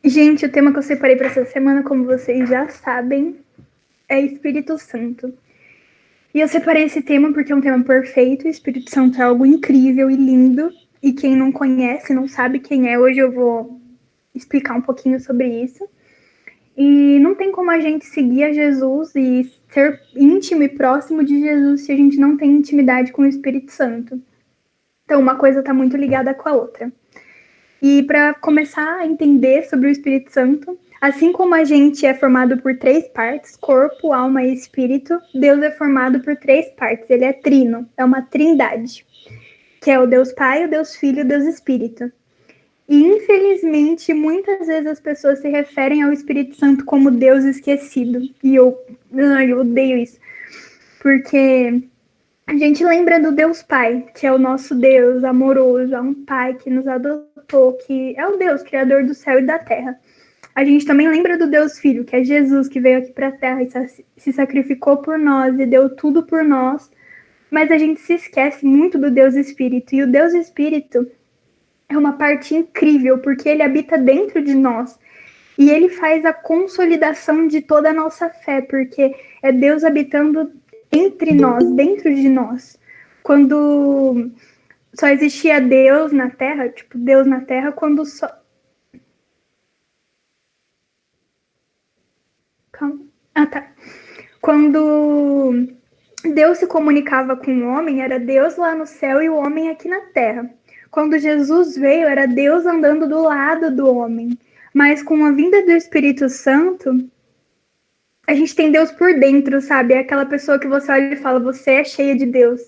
Gente, o tema que eu separei para essa semana, como vocês já sabem, é Espírito Santo. E eu separei esse tema porque é um tema perfeito. O Espírito Santo é algo incrível e lindo. E quem não conhece, não sabe quem é, hoje eu vou explicar um pouquinho sobre isso. E não tem como a gente seguir a Jesus e ser íntimo e próximo de Jesus se a gente não tem intimidade com o Espírito Santo. Então, uma coisa está muito ligada com a outra. E para começar a entender sobre o Espírito Santo, assim como a gente é formado por 3 partes, corpo, alma e espírito, Deus é formado por 3 partes. Ele é trino, é uma trindade, que é o Deus Pai, o Deus Filho e o Deus Espírito. E, infelizmente, muitas vezes as pessoas se referem ao Espírito Santo como Deus esquecido. E eu odeio isso. Porque a gente lembra do Deus Pai, que é o nosso Deus amoroso, é um Pai que nos adotou, que é o Deus criador do céu e da terra. A gente também lembra do Deus Filho, que é Jesus, que veio aqui para a terra e se sacrificou por nós e deu tudo por nós. Mas a gente se esquece muito do Deus Espírito. E o Deus Espírito é uma parte incrível, porque ele habita dentro de nós. E ele faz a consolidação de toda a nossa fé, porque é Deus habitando entre nós, dentro de nós. Quando só existia Deus na Terra, tipo, Deus na Terra, quando só... Calma. Ah, tá. Quando Deus se comunicava com o homem, era Deus lá no céu e o homem aqui na Terra. Quando Jesus veio, era Deus andando do lado do homem. Mas com a vinda do Espírito Santo, a gente tem Deus por dentro, sabe? É aquela pessoa que você olha e fala, você é cheia de Deus.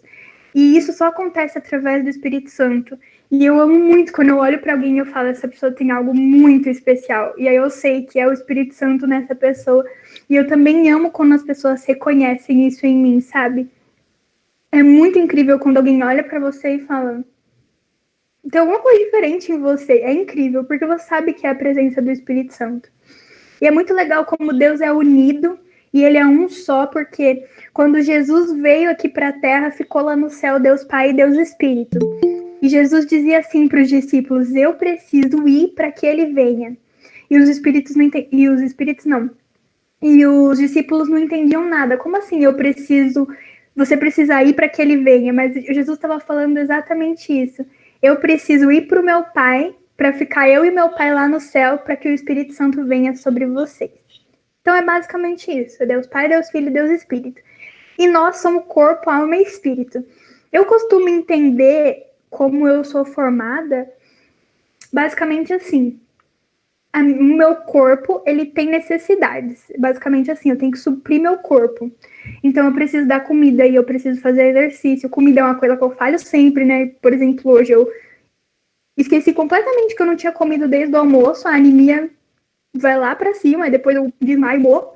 E isso só acontece através do Espírito Santo. E eu amo muito quando eu olho para alguém e eu falo, essa pessoa tem algo muito especial. E aí eu sei que é o Espírito Santo nessa pessoa. E eu também amo quando as pessoas reconhecem isso em mim, sabe? É muito incrível quando alguém olha para você e fala, tem alguma coisa diferente em você. É incrível, porque você sabe que é a presença do Espírito Santo. E é muito legal como Deus é unido e ele é um só, porque quando Jesus veio aqui para a terra, ficou lá no céu Deus Pai e Deus Espírito. E Jesus dizia assim para os discípulos, eu preciso ir para que ele venha. E os espíritos não e os espíritos não. E os discípulos não entendiam nada. Como assim eu preciso, você precisa ir para que ele venha? Mas Jesus estava falando exatamente isso. Eu preciso ir para o meu Pai, para ficar eu e meu Pai lá no céu, para que o Espírito Santo venha sobre vocês. Então é basicamente isso. Deus Pai, Deus Filho, Deus Espírito. E nós somos corpo, alma e espírito. Eu costumo entender como eu sou formada basicamente assim. O meu corpo, ele tem necessidades. Basicamente assim, eu tenho que suprir meu corpo. Então eu preciso dar comida e eu preciso fazer exercício. Comida é uma coisa que eu falho sempre, né? Por exemplo, hoje eu esqueci completamente que eu não tinha comido desde o almoço. A anemia vai lá para cima e depois eu desmaio e morro.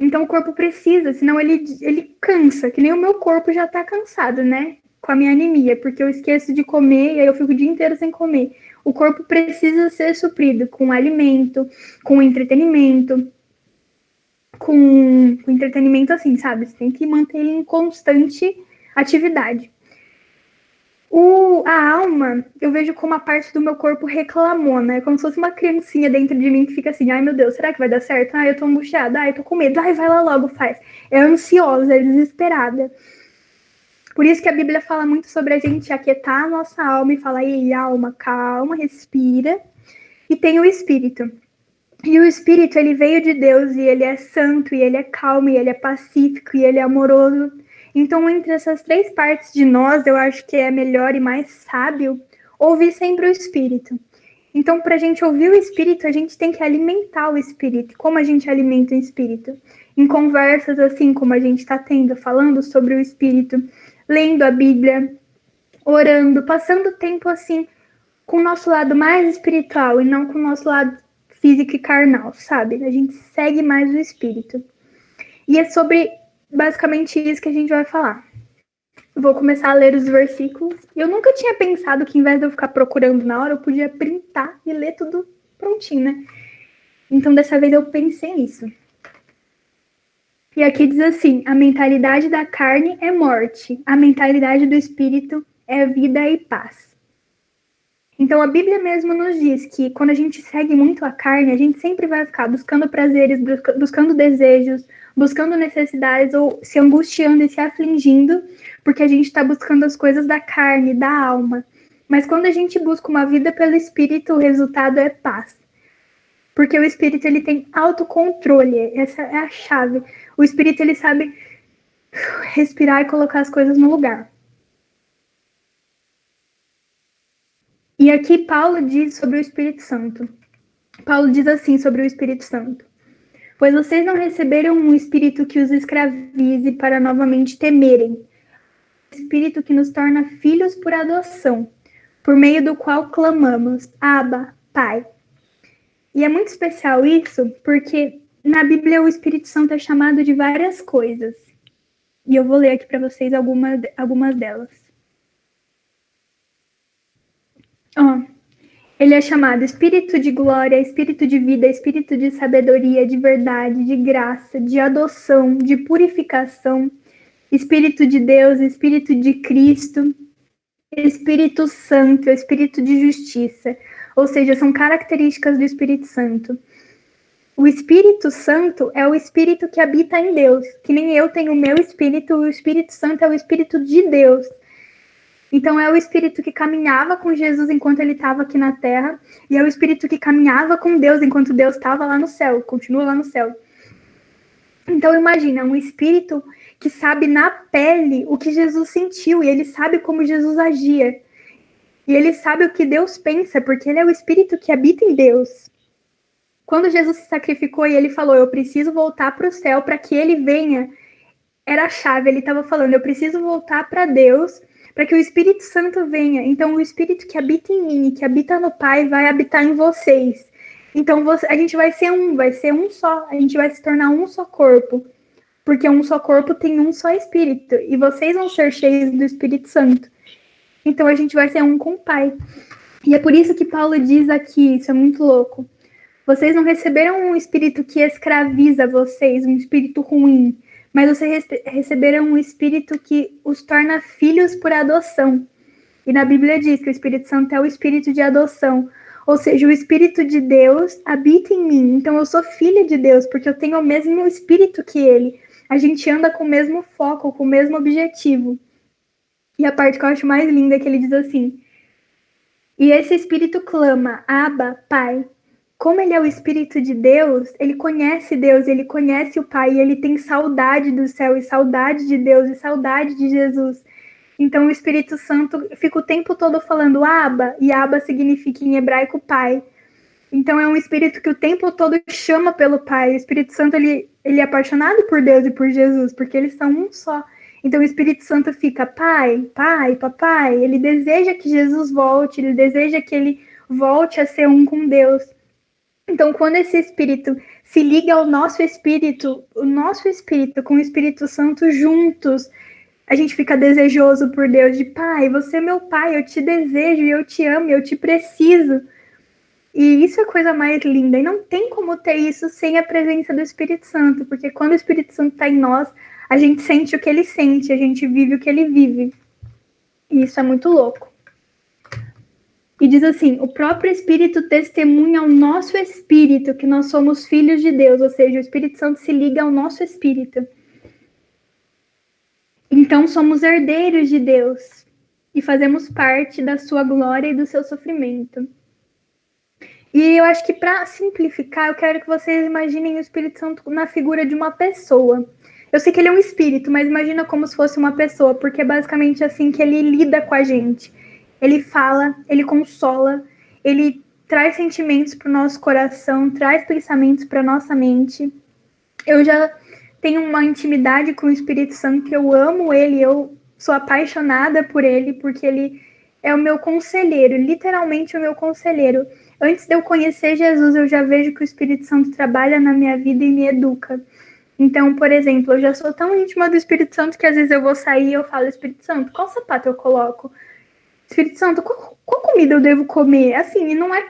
Então o corpo precisa, senão ele cansa, que nem o meu corpo já tá cansado, né? Com a minha anemia, porque eu esqueço de comer e aí eu fico o dia inteiro sem comer. O corpo precisa ser suprido com alimento, com entretenimento, com entretenimento assim, sabe? Você tem que manter ele em constante atividade. A alma, eu vejo como a parte do meu corpo reclamona, é como se fosse uma criancinha dentro de mim que fica assim, ai meu Deus, será que vai dar certo? Ai, eu tô angustiada, ai, eu tô com medo, ai, vai lá logo, faz. É ansiosa, é desesperada. Por isso que a Bíblia fala muito sobre a gente aquietar a nossa alma e falar, ei, alma, calma, respira. E tem o Espírito. E o Espírito, ele veio de Deus e ele é santo, e ele é calmo, e ele é pacífico, e ele é amoroso. Então, entre essas 3 partes de nós, eu acho que é melhor e mais sábio ouvir sempre o Espírito. Então, para a gente ouvir o Espírito, a gente tem que alimentar o Espírito. Como a gente alimenta o Espírito? Em conversas assim como a gente está tendo, falando sobre o Espírito, lendo a Bíblia, orando, passando tempo assim com o nosso lado mais espiritual e não com o nosso lado físico e carnal, sabe? A gente segue mais o espírito. E é sobre basicamente isso que a gente vai falar. Vou começar a ler os versículos. Eu nunca tinha pensado que, em vez de eu ficar procurando na hora, eu podia printar e ler tudo prontinho, né? Então, dessa vez eu pensei nisso. E aqui diz assim, a mentalidade da carne é morte, a mentalidade do espírito é vida e paz. Então, a Bíblia mesmo nos diz que quando a gente segue muito a carne, a gente sempre vai ficar buscando prazeres, buscando desejos, buscando necessidades ou se angustiando e se afligindo, porque a gente está buscando as coisas da carne, da alma. Mas quando a gente busca uma vida pelo Espírito, o resultado é paz. Porque o Espírito, ele tem autocontrole, essa é a chave. O Espírito, ele sabe respirar e colocar as coisas no lugar. E aqui Paulo diz sobre o Espírito Santo. Paulo diz assim sobre o Espírito Santo: pois vocês não receberam um espírito que os escravize para novamente temerem, um espírito que nos torna filhos por adoção, por meio do qual clamamos, Abba, Pai. E é muito especial isso, porque na Bíblia o Espírito Santo é chamado de várias coisas. E eu vou ler aqui para vocês algumas delas. Ele é chamado Espírito de glória, Espírito de vida, Espírito de sabedoria, de verdade, de graça, de adoção, de purificação, Espírito de Deus, Espírito de Cristo, Espírito Santo, Espírito de justiça. Ou seja, são características do Espírito Santo. O Espírito Santo é o Espírito que habita em Deus. Que nem eu tenho o meu Espírito, o Espírito Santo é o Espírito de Deus. Então é o Espírito que caminhava com Jesus enquanto ele estava aqui na Terra, e é o Espírito que caminhava com Deus enquanto Deus estava lá no céu, continua lá no céu. Então imagina, um Espírito que sabe na pele o que Jesus sentiu, e ele sabe como Jesus agia. E ele sabe o que Deus pensa, porque ele é o Espírito que habita em Deus. Quando Jesus se sacrificou e ele falou, eu preciso voltar para o céu para que ele venha, era a chave, ele estava falando, eu preciso voltar para Deus para que o Espírito Santo venha. Então, o Espírito que habita em mim, que habita no Pai, vai habitar em vocês. Então, a gente vai ser um só. A gente vai se tornar um só corpo. Porque um só corpo tem um só Espírito. E vocês vão ser cheios do Espírito Santo. Então, a gente vai ser um com o Pai. E é por isso que Paulo diz aqui, isso é muito louco. Vocês não receberam um Espírito que escraviza vocês, um Espírito ruim, mas vocês receberam um Espírito que os torna filhos por adoção. E na Bíblia diz que o Espírito Santo é o Espírito de adoção. Ou seja, o Espírito de Deus habita em mim. Então eu sou filha de Deus, porque eu tenho o mesmo Espírito que ele. A gente anda com o mesmo foco, com o mesmo objetivo. E a parte que eu acho mais linda é que ele diz assim: e esse Espírito clama, Abba, Pai. Como ele é o Espírito de Deus, ele conhece Deus, ele conhece o Pai, ele tem saudade do céu e saudade de Deus e saudade de Jesus. Então o Espírito Santo fica o tempo todo falando Abba, e Abba significa em hebraico Pai. Então é um Espírito que o tempo todo chama pelo Pai. O Espírito Santo ele é apaixonado por Deus e por Jesus, porque eles são um só. Então o Espírito Santo fica Pai, Pai, Papai. Ele deseja que Jesus volte, ele deseja que ele volte a ser um com Deus. Então, quando esse Espírito se liga ao nosso Espírito, o nosso Espírito com o Espírito Santo juntos, a gente fica desejoso por Deus, de Pai, você é meu Pai, eu te desejo, eu te amo, eu te preciso. E isso é a coisa mais linda. E não tem como ter isso sem a presença do Espírito Santo, porque quando o Espírito Santo está em nós, a gente sente o que ele sente, a gente vive o que ele vive. E isso é muito louco. E diz assim, o próprio Espírito testemunha ao nosso Espírito que nós somos filhos de Deus, ou seja, o Espírito Santo se liga ao nosso Espírito. Então somos herdeiros de Deus e fazemos parte da sua glória e do seu sofrimento. E eu acho que para simplificar, eu quero que vocês imaginem o Espírito Santo na figura de uma pessoa. Eu sei que ele é um espírito, mas imagina como se fosse uma pessoa, porque é basicamente assim que ele lida com a gente. Ele fala, ele consola, ele traz sentimentos para o nosso coração, traz pensamentos para a nossa mente. Eu já tenho uma intimidade com o Espírito Santo, que eu amo ele, eu sou apaixonada por ele, porque ele é o meu conselheiro, literalmente o meu conselheiro. Antes de eu conhecer Jesus, eu já vejo que o Espírito Santo trabalha na minha vida e me educa. Então, por exemplo, eu já sou tão íntima do Espírito Santo que às vezes eu vou sair e eu falo, Espírito Santo, qual sapato eu coloco? Espírito Santo, qual comida eu devo comer? Assim, e não é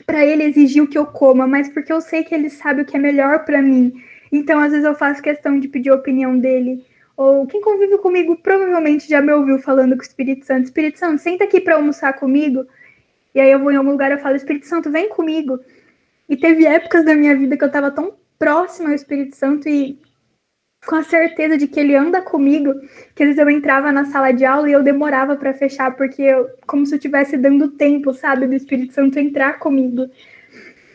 para ele exigir o que eu coma, mas porque eu sei que ele sabe o que é melhor para mim. Então, às vezes eu faço questão de pedir a opinião dele. Ou quem convive comigo provavelmente já me ouviu falando com o Espírito Santo. Espírito Santo, senta aqui para almoçar comigo. E aí eu vou em algum lugar e eu falo, Espírito Santo, vem comigo. E teve épocas da minha vida que eu estava tão próxima ao Espírito Santo e com a certeza de que ele anda comigo, que às vezes eu entrava na sala de aula e eu demorava para fechar, porque como se eu estivesse dando tempo, sabe, do Espírito Santo entrar comigo.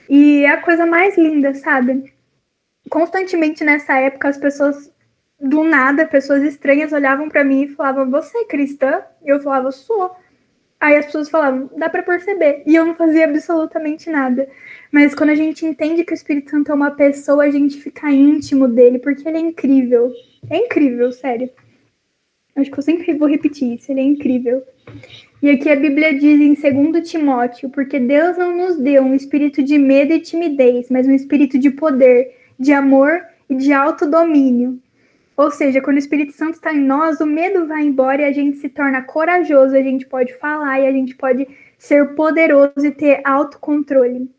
E é a coisa mais linda, sabe? Constantemente nessa época as pessoas, do nada, pessoas estranhas olhavam para mim e falavam, você é cristã? E eu falava, sou. Aí as pessoas falavam, dá pra perceber. E eu não fazia absolutamente nada. Mas quando a gente entende que o Espírito Santo é uma pessoa, a gente fica íntimo dele, porque ele é incrível. É incrível, sério. Acho que eu sempre vou repetir isso, ele é incrível. E aqui a Bíblia diz em 2 Timóteo, porque Deus não nos deu um espírito de medo e timidez, mas um espírito de poder, de amor e de autodomínio. Ou seja, quando o Espírito Santo está em nós, o medo vai embora e a gente se torna corajoso, a gente pode falar e a gente pode ser poderoso e ter autocontrole.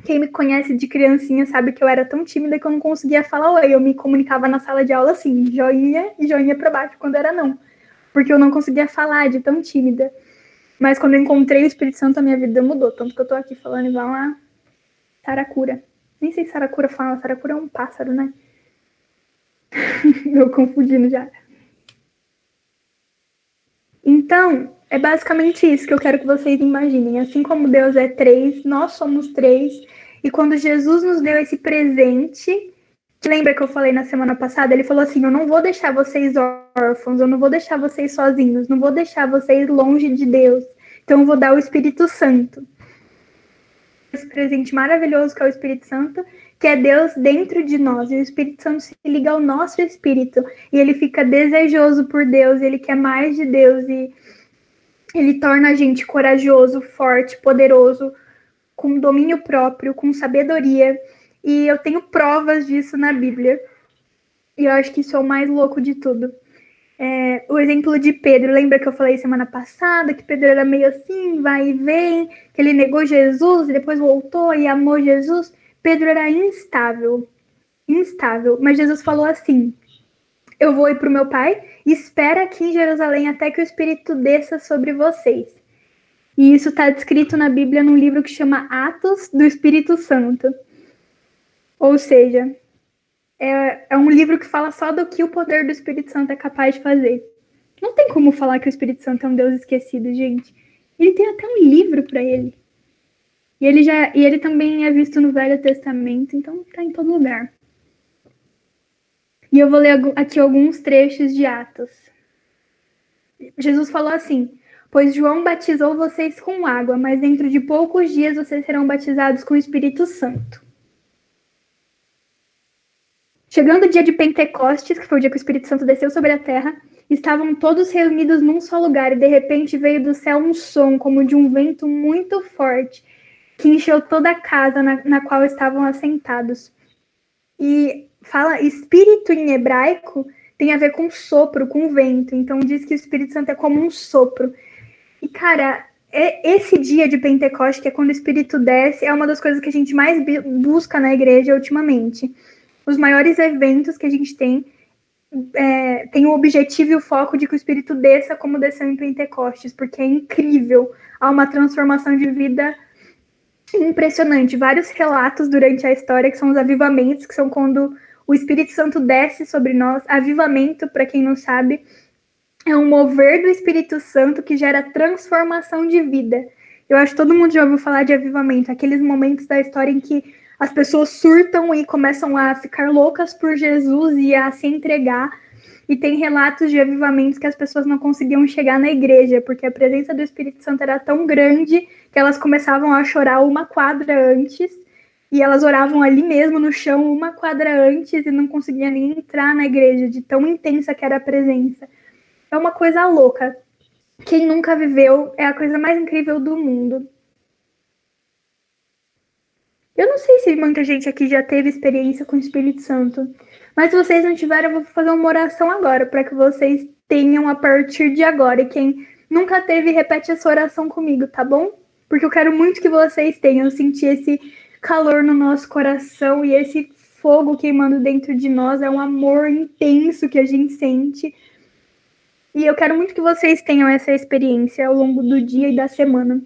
Quem me conhece de criancinha sabe que eu era tão tímida que eu não conseguia falar oi. Eu me comunicava na sala de aula assim, joinha e joinha para baixo quando era não. Porque eu não conseguia falar de tão tímida. Mas quando eu encontrei o Espírito Santo, a minha vida mudou. Tanto que eu tô aqui falando igual uma saracura. Nem sei se saracura fala, saracura é um pássaro, né? Eu confundindo já. Então, é basicamente isso que eu quero que vocês imaginem. Assim como Deus é três, nós somos três. E quando Jesus nos deu esse presente, lembra que eu falei na semana passada? Ele falou assim, eu não vou deixar vocês órfãos, eu não vou deixar vocês sozinhos, não vou deixar vocês longe de Deus. Então eu vou dar o Espírito Santo. Esse presente maravilhoso que é o Espírito Santo, que é Deus dentro de nós. E o Espírito Santo se liga ao nosso espírito. E ele fica desejoso por Deus, ele quer mais de Deus. E ele torna a gente corajoso, forte, poderoso, com domínio próprio, com sabedoria. E eu tenho provas disso na Bíblia. E eu acho que isso é o mais louco de tudo. O exemplo de Pedro, lembra que eu falei semana passada que Pedro era meio assim, vai e vem, que ele negou Jesus e depois voltou e amou Jesus? Pedro era instável, mas Jesus falou assim, eu vou ir para o meu pai, espera aqui em Jerusalém até que o Espírito desça sobre vocês. E isso está descrito na Bíblia num livro que chama Atos do Espírito Santo. Ou seja, é um livro que fala só do que o poder do Espírito Santo é capaz de fazer. Não tem como falar que o Espírito Santo é um Deus esquecido, gente. Ele tem até um livro para ele. E ele também é visto no Velho Testamento, então tá em todo lugar. E eu vou ler aqui alguns trechos de Atos. Jesus falou assim, pois João batizou vocês com água, mas dentro de poucos dias vocês serão batizados com o Espírito Santo. Chegando o dia de Pentecostes, que foi o dia que o Espírito Santo desceu sobre a terra, estavam todos reunidos num só lugar e de repente veio do céu um som como de um vento muito forte que encheu toda a casa na qual estavam assentados. E fala espírito em hebraico tem a ver com sopro, com vento. Então diz que o Espírito Santo é como um sopro. E cara, esse dia de Pentecostes, que é quando o Espírito desce, é uma das coisas que a gente mais busca na igreja ultimamente. Os maiores eventos que a gente tem o objetivo e o foco de que o Espírito desça como desceu em Pentecostes, porque é incrível. Há uma transformação de vida impressionante. Vários relatos durante a história, que são os avivamentos, que são quando o Espírito Santo desce sobre nós. Avivamento, para quem não sabe, é um mover do Espírito Santo que gera transformação de vida. Eu acho que todo mundo já ouviu falar de avivamento, aqueles momentos da história em que as pessoas surtam e começam a ficar loucas por Jesus e a se entregar. E tem relatos de avivamentos que as pessoas não conseguiam chegar na igreja, porque a presença do Espírito Santo era tão grande que elas começavam a chorar uma quadra antes, e elas oravam ali mesmo no chão uma quadra antes e não conseguiam nem entrar na igreja, de tão intensa que era a presença. É uma coisa louca. Quem nunca viveu é a coisa mais incrível do mundo. Eu não sei se muita gente aqui já teve experiência com o Espírito Santo, mas se vocês não tiverem, eu vou fazer uma oração agora, para que vocês tenham a partir de agora. E quem nunca teve, repete essa oração comigo, tá bom? Porque eu quero muito que vocês tenham, sentir esse calor no nosso coração e esse fogo queimando dentro de nós, é um amor intenso que a gente sente. E eu quero muito que vocês tenham essa experiência ao longo do dia e da semana.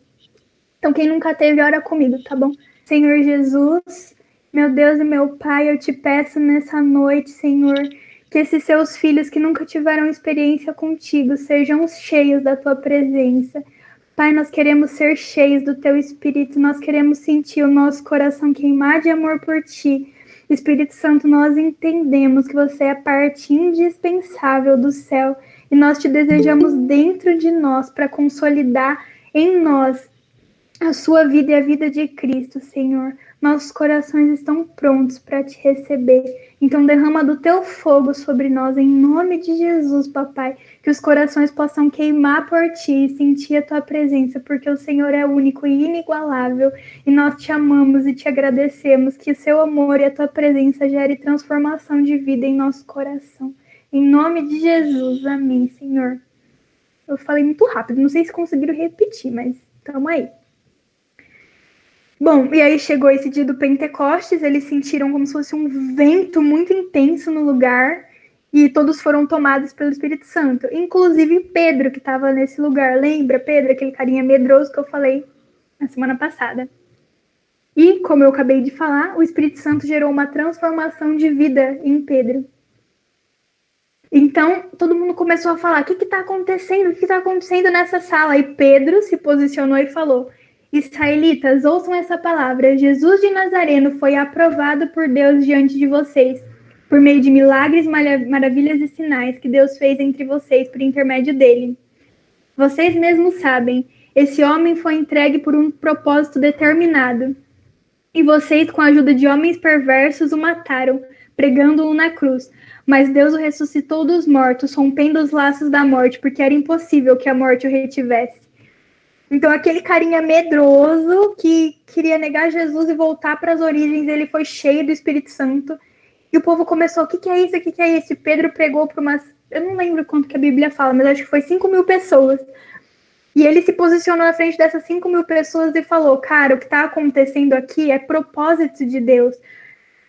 Então, quem nunca teve, ora comigo, tá bom? Senhor Jesus, meu Deus e meu Pai, eu te peço nessa noite, Senhor, que esses seus filhos que nunca tiveram experiência contigo sejam cheios da tua presença. Pai, nós queremos ser cheios do teu Espírito, nós queremos sentir o nosso coração queimar de amor por ti. Espírito Santo, nós entendemos que você é parte indispensável do céu e nós te desejamos dentro de nós para consolidar em nós a sua vida e a vida de Cristo, Senhor. Nossos corações estão prontos para te receber. Então derrama do teu fogo sobre nós, em nome de Jesus, papai. Que os corações possam queimar por ti e sentir a tua presença, porque o Senhor é único e inigualável. E nós te amamos e te agradecemos. Que o seu amor e a tua presença gere transformação de vida em nosso coração. Em nome de Jesus, amém, Senhor. Eu falei muito rápido, não sei se conseguiram repetir, mas estamos aí. Bom, e aí chegou esse dia do Pentecostes, eles sentiram como se fosse um vento muito intenso no lugar e todos foram tomados pelo Espírito Santo, inclusive Pedro, que estava nesse lugar. Lembra, Pedro, aquele carinha medroso que eu falei na semana passada? E, como eu acabei de falar, o Espírito Santo gerou uma transformação de vida em Pedro. Então, todo mundo começou a falar, o que está acontecendo? O que está acontecendo nessa sala? E Pedro se posicionou e falou, israelitas, ouçam essa palavra. Jesus de Nazareno foi aprovado por Deus diante de vocês, por meio de milagres, maravilhas e sinais que Deus fez entre vocês por intermédio dele. Vocês mesmos sabem, esse homem foi entregue por um propósito determinado. E vocês, com a ajuda de homens perversos, o mataram, pregando-o na cruz. Mas Deus o ressuscitou dos mortos, rompendo os laços da morte, porque era impossível que a morte o retivesse. Então, aquele carinha medroso que queria negar Jesus e voltar para as origens, ele foi cheio do Espírito Santo. E o povo começou, o que é isso? O que é isso? E Pedro pregou para umas... Eu não lembro quanto que a Bíblia fala, mas acho que foi 5.000 pessoas. E ele se posicionou na frente dessas 5.000 pessoas e falou, cara, o que está acontecendo aqui é propósito de Deus.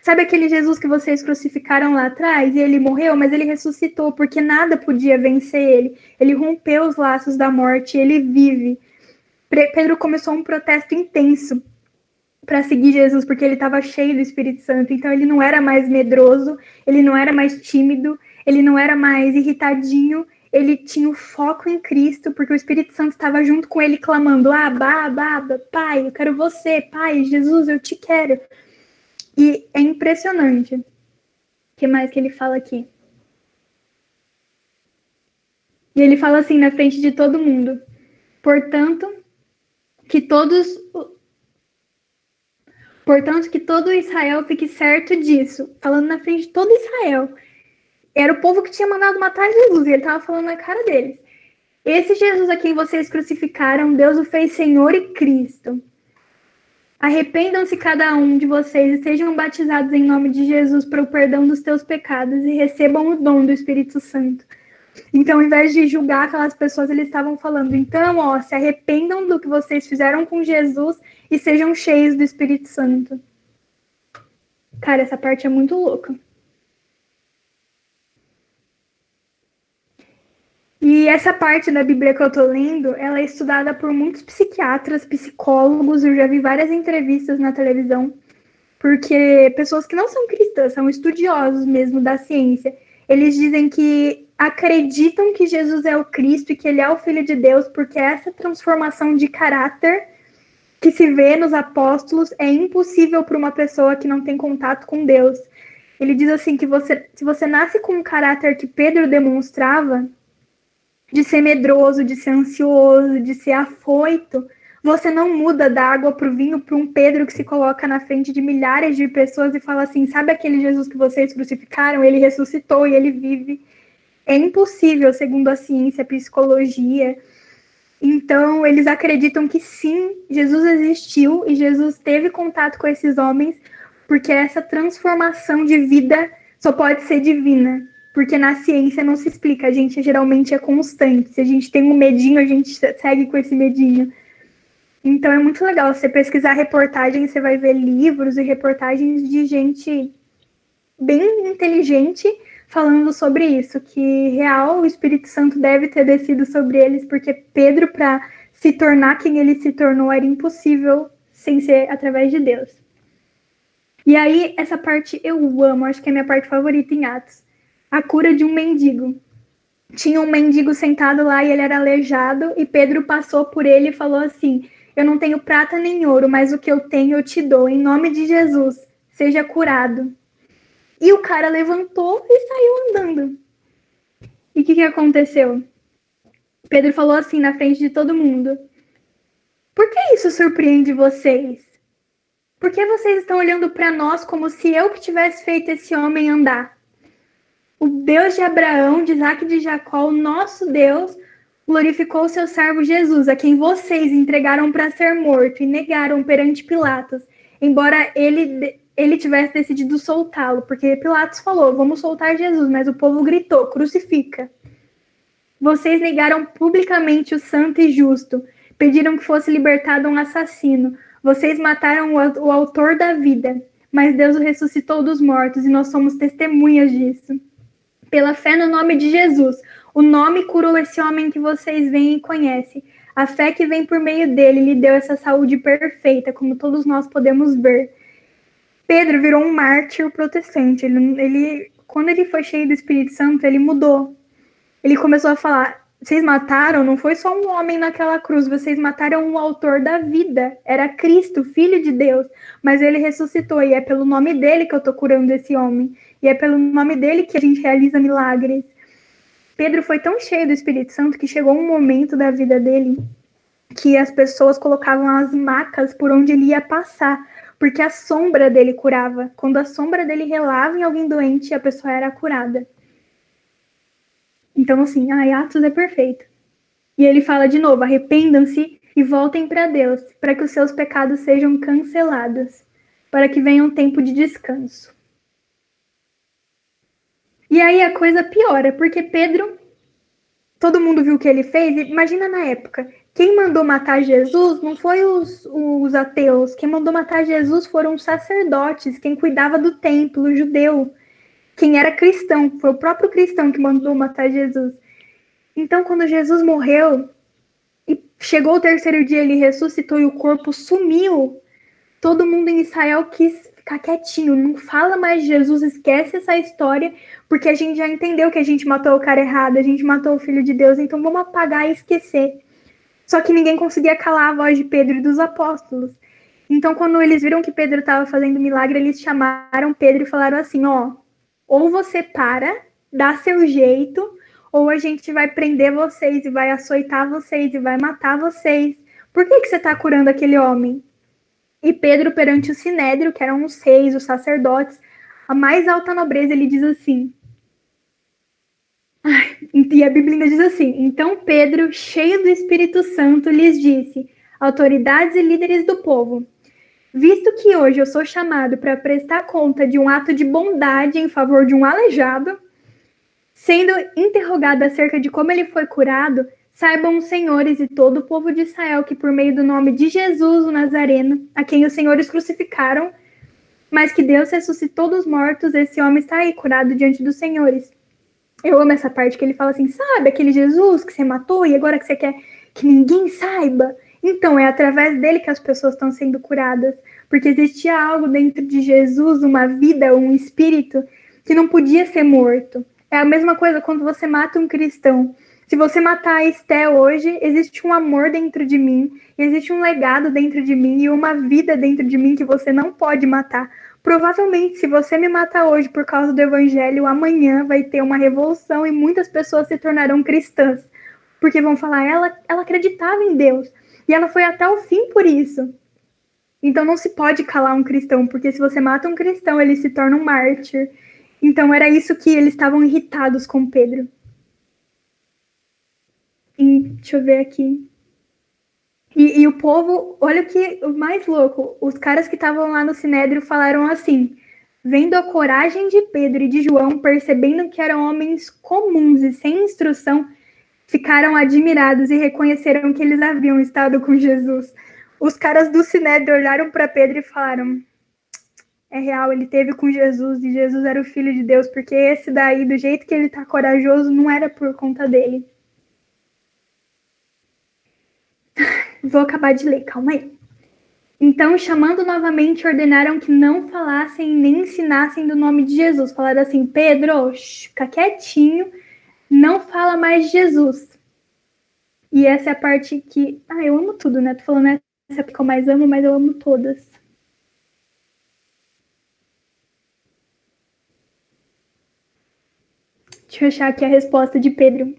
Sabe aquele Jesus que vocês crucificaram lá atrás? E ele morreu, mas ele ressuscitou, porque nada podia vencer ele. Ele rompeu os laços da morte, ele vive. Pedro começou um protesto intenso para seguir Jesus, porque ele estava cheio do Espírito Santo. Então ele não era mais medroso, ele não era mais tímido, ele não era mais irritadinho. Ele tinha o foco em Cristo, porque o Espírito Santo estava junto com ele, clamando, Abba, Pai, eu quero você, Pai, Jesus, eu te quero. E é impressionante. O que mais que ele fala aqui? E ele fala assim na frente de todo mundo. Portanto, que todo Israel fique certo disso. Falando na frente de todo Israel. Era o povo que tinha mandado matar Jesus. E ele estava falando na cara deles. Esse Jesus a quem vocês crucificaram, Deus o fez Senhor e Cristo. Arrependam-se cada um de vocês e sejam batizados em nome de Jesus para o perdão dos teus pecados e recebam o dom do Espírito Santo. Então, ao invés de julgar aquelas pessoas, eles estavam falando, então, se arrependam do que vocês fizeram com Jesus e sejam cheios do Espírito Santo. Cara, essa parte é muito louca. E essa parte da Bíblia que eu tô lendo, ela é estudada por muitos psiquiatras, psicólogos, eu já vi várias entrevistas na televisão, porque pessoas que não são cristãs, são estudiosos mesmo da ciência, eles dizem que acreditam que Jesus é o Cristo e que ele é o Filho de Deus, porque essa transformação de caráter que se vê nos apóstolos é impossível para uma pessoa que não tem contato com Deus. Ele diz assim que se você nasce com um caráter que Pedro demonstrava, de ser medroso, de ser ansioso, de ser afoito, você não muda da água para o vinho para um Pedro que se coloca na frente de milhares de pessoas e fala assim, sabe aquele Jesus que vocês crucificaram? Ele ressuscitou e ele vive. É impossível, segundo a ciência, a psicologia. Então, eles acreditam que sim, Jesus existiu e Jesus teve contato com esses homens, porque essa transformação de vida só pode ser divina. Porque na ciência não se explica, a gente geralmente é constante. Se a gente tem um medinho, a gente segue com esse medinho. Então é muito legal, você pesquisar reportagens, você vai ver livros e reportagens de gente bem inteligente falando sobre isso, que real o Espírito Santo deve ter descido sobre eles, porque Pedro, para se tornar quem ele se tornou, era impossível sem ser através de Deus. E aí, essa parte eu amo, acho que é a minha parte favorita em Atos. A cura de um mendigo. Tinha um mendigo sentado lá e ele era aleijado, e Pedro passou por ele e falou assim: eu não tenho prata nem ouro, mas o que eu tenho eu te dou, em nome de Jesus, seja curado. E o cara levantou e saiu andando. E o que aconteceu? Pedro falou assim na frente de todo mundo: por que isso surpreende vocês? Por que vocês estão olhando para nós como se eu que tivesse feito esse homem andar? O Deus de Abraão, de Isaac e de Jacó, o nosso Deus, glorificou o seu servo Jesus, a quem vocês entregaram para ser morto e negaram perante Pilatos, embora ele tivesse decidido soltá-lo, porque Pilatos falou: vamos soltar Jesus, mas o povo gritou: crucifica. Vocês negaram publicamente o santo e justo, pediram que fosse libertado um assassino, vocês mataram o autor da vida, mas Deus o ressuscitou dos mortos e nós somos testemunhas disso. Pela fé no nome de Jesus, o nome curou esse homem que vocês veem e conhecem. A fé que vem por meio dele lhe deu essa saúde perfeita, como todos nós podemos ver. Pedro virou um mártir protestante. Quando ele foi cheio do Espírito Santo, ele mudou. Ele começou a falar: vocês mataram, não foi só um homem naquela cruz, vocês mataram o autor da vida. Era Cristo, Filho de Deus. Mas ele ressuscitou e é pelo nome dele que eu estou curando esse homem. E é pelo nome dele que a gente realiza milagres. Pedro foi tão cheio do Espírito Santo que chegou um momento da vida dele que as pessoas colocavam as macas por onde ele ia passar, porque a sombra dele curava. Quando a sombra dele relava em alguém doente, a pessoa era curada. Então, assim, Atos é perfeito. E ele fala de novo: arrependam-se e voltem para Deus, para que os seus pecados sejam cancelados, para que venha um tempo de descanso. E aí a coisa piora, porque Pedro, todo mundo viu o que ele fez, imagina na época, quem mandou matar Jesus não foi os ateus, quem mandou matar Jesus foram os sacerdotes, quem cuidava do templo, o judeu, quem era cristão, foi o próprio cristão que mandou matar Jesus. Então, quando Jesus morreu e chegou o terceiro dia, ele ressuscitou e o corpo sumiu, todo mundo em Israel quis ficar quietinho, não fala mais de Jesus, esquece essa história, porque a gente já entendeu que a gente matou o cara errado, a gente matou o Filho de Deus, então vamos apagar e esquecer. Só que ninguém conseguia calar a voz de Pedro e dos apóstolos. Então, quando eles viram que Pedro estava fazendo milagre, eles chamaram Pedro e falaram assim: ó, ou você para, dá seu jeito, ou a gente vai prender vocês e vai açoitar vocês e vai matar vocês. Por que você está curando aquele homem? E Pedro, perante o Sinédrio, que eram os reis, os sacerdotes, a mais alta nobreza, ele diz assim. E a Bíblia ainda diz assim: então Pedro, cheio do Espírito Santo, lhes disse: autoridades e líderes do povo, visto que hoje eu sou chamado para prestar conta de um ato de bondade em favor de um aleijado, sendo interrogado acerca de como ele foi curado, saibam os senhores e todo o povo de Israel que por meio do nome de Jesus, o Nazareno, a quem os senhores crucificaram, mas que Deus ressuscitou dos mortos, esse homem está aí curado diante dos senhores. Eu amo essa parte que ele fala assim: sabe aquele Jesus que você matou e agora que você quer que ninguém saiba? Então, é através dele que as pessoas estão sendo curadas, porque existia algo dentro de Jesus, uma vida, um espírito, que não podia ser morto. É a mesma coisa quando você mata um cristão. Se você matar a Esté hoje, existe um amor dentro de mim, existe um legado dentro de mim e uma vida dentro de mim que você não pode matar. Provavelmente, se você me matar hoje por causa do evangelho, amanhã vai ter uma revolução e muitas pessoas se tornarão cristãs. Porque vão falar: ela acreditava em Deus e ela foi até o fim por isso. Então não se pode calar um cristão, porque se você mata um cristão, ele se torna um mártir. Então era isso que eles estavam irritados com Pedro. Deixa eu ver aqui. E o povo, olha o que o mais louco, os caras que estavam lá no Sinédrio falaram assim: vendo a coragem de Pedro e de João, percebendo que eram homens comuns e sem instrução, ficaram admirados e reconheceram que eles haviam estado com Jesus. Os caras do Sinédrio olharam para Pedro e falaram: é real, ele teve com Jesus e Jesus era o Filho de Deus, porque esse daí, do jeito que ele tá corajoso, não era por conta dele. Vou acabar de ler, calma aí. Então, chamando novamente, ordenaram que não falassem nem ensinassem do nome de Jesus. Falaram assim, Pedro, fica quietinho, não fala mais de Jesus. E essa é a parte que... eu amo tudo, né? Tô falando essa que eu mais amo, mas eu amo todas. Deixa eu achar aqui a resposta de Pedro.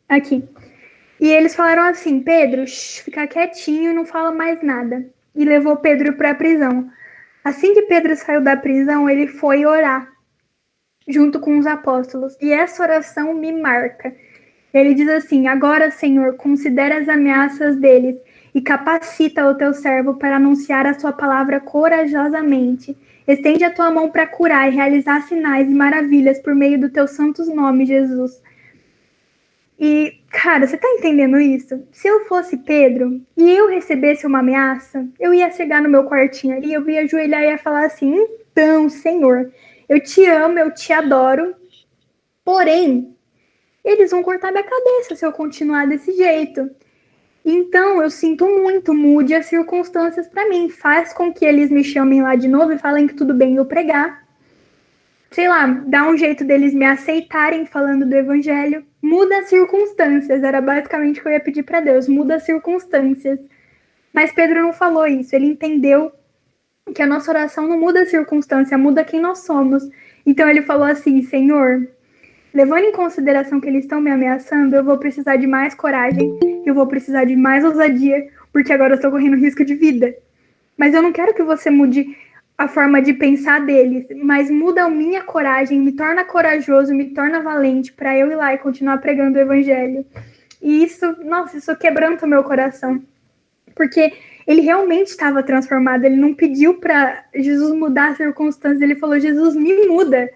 Aqui. E eles falaram assim, Pedro, fica quietinho, não fala mais nada. E levou Pedro para a prisão. Assim que Pedro saiu da prisão, ele foi orar junto com os apóstolos. E essa oração me marca. Ele diz assim, agora, Senhor, considera as ameaças deles e capacita o teu servo para anunciar a sua palavra corajosamente. Estende a tua mão para curar e realizar sinais e maravilhas por meio do teu santo nome, Jesus. E, cara, você tá entendendo isso? Se eu fosse Pedro e eu recebesse uma ameaça, eu ia chegar no meu quartinho ali, eu ia ajoelhar e ia falar assim, então, Senhor, eu te amo, eu te adoro, porém, eles vão cortar minha cabeça se eu continuar desse jeito. Então, eu sinto muito, mude as circunstâncias para mim, faz com que eles me chamem lá de novo e falem que tudo bem eu pregar. Sei lá, dá um jeito deles me aceitarem falando do evangelho. Muda as circunstâncias, era basicamente o que eu ia pedir para Deus, muda as circunstâncias. Mas Pedro não falou isso, ele entendeu que a nossa oração não muda a circunstância, muda quem nós somos. Então ele falou assim, Senhor, levando em consideração que eles estão me ameaçando, eu vou precisar de mais coragem, eu vou precisar de mais ousadia, porque agora eu estou correndo risco de vida. Mas eu não quero que você mude a forma de pensar deles, mas muda a minha coragem, me torna corajoso, me torna valente para eu ir lá e continuar pregando o evangelho. E isso, nossa, isso quebranta o meu coração. Porque ele realmente estava transformado, ele não pediu para Jesus mudar as circunstâncias, ele falou, Jesus, me muda.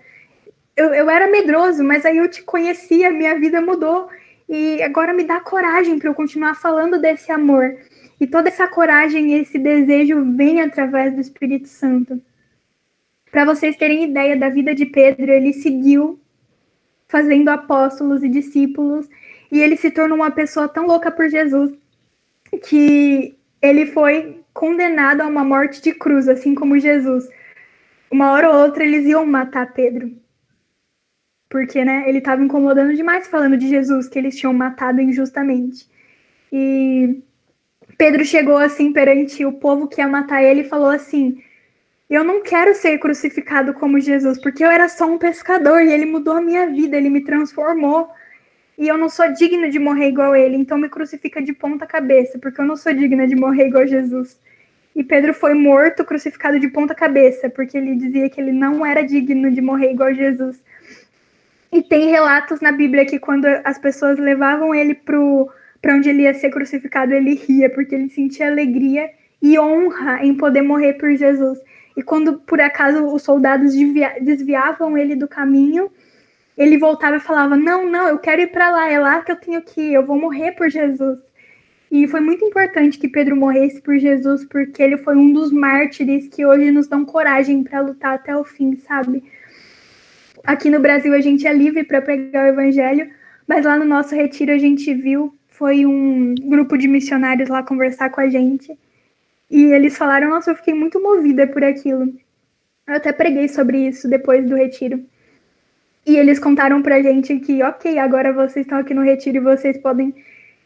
Eu era medroso, mas aí eu te conheci, a minha vida mudou. E agora me dá coragem para eu continuar falando desse amor. E toda essa coragem e esse desejo vem através do Espírito Santo. Para vocês terem ideia da vida de Pedro, ele seguiu fazendo apóstolos e discípulos, e ele se tornou uma pessoa tão louca por Jesus que ele foi condenado a uma morte de cruz, assim como Jesus. Uma hora ou outra eles iam matar Pedro. Porque, né, ele estava incomodando demais falando de Jesus, que eles tinham matado injustamente. E Pedro chegou assim perante o povo que ia matar ele e falou assim, eu não quero ser crucificado como Jesus, porque eu era só um pescador e ele mudou a minha vida, ele me transformou. E eu não sou digna de morrer igual ele, então me crucifica de ponta cabeça, porque eu não sou digna de morrer igual Jesus. E Pedro foi morto, crucificado de ponta cabeça, porque ele dizia que ele não era digno de morrer igual Jesus. E tem relatos na Bíblia que quando as pessoas levavam ele para onde ele ia ser crucificado, ele ria, porque ele sentia alegria e honra em poder morrer por Jesus. E quando, por acaso, os soldados desviavam ele do caminho, ele voltava e falava, não, eu quero ir para lá, é lá que eu tenho que ir, eu vou morrer por Jesus. E foi muito importante que Pedro morresse por Jesus, porque ele foi um dos mártires que hoje nos dão coragem para lutar até o fim, sabe? Aqui no Brasil a gente é livre para pregar o evangelho, mas lá no nosso retiro a gente viu, foi um grupo de missionários lá conversar com a gente, e eles falaram, nossa, eu fiquei muito movida por aquilo. Eu até preguei sobre isso depois do retiro. E eles contaram pra gente que, ok, agora vocês estão aqui no retiro e vocês podem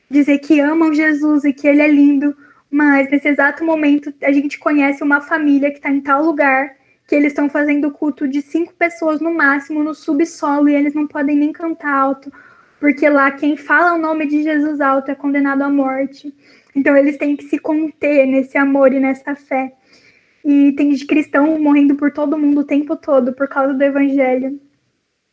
dizer que amam Jesus e que ele é lindo, mas nesse exato momento a gente conhece uma família que está em tal lugar que eles estão fazendo culto de 5 pessoas no máximo no subsolo e eles não podem nem cantar alto, porque lá quem fala o nome de Jesus alto é condenado à morte. Então eles têm que se conter nesse amor e nessa fé. E tem de cristão morrendo por todo mundo o tempo todo por causa do evangelho.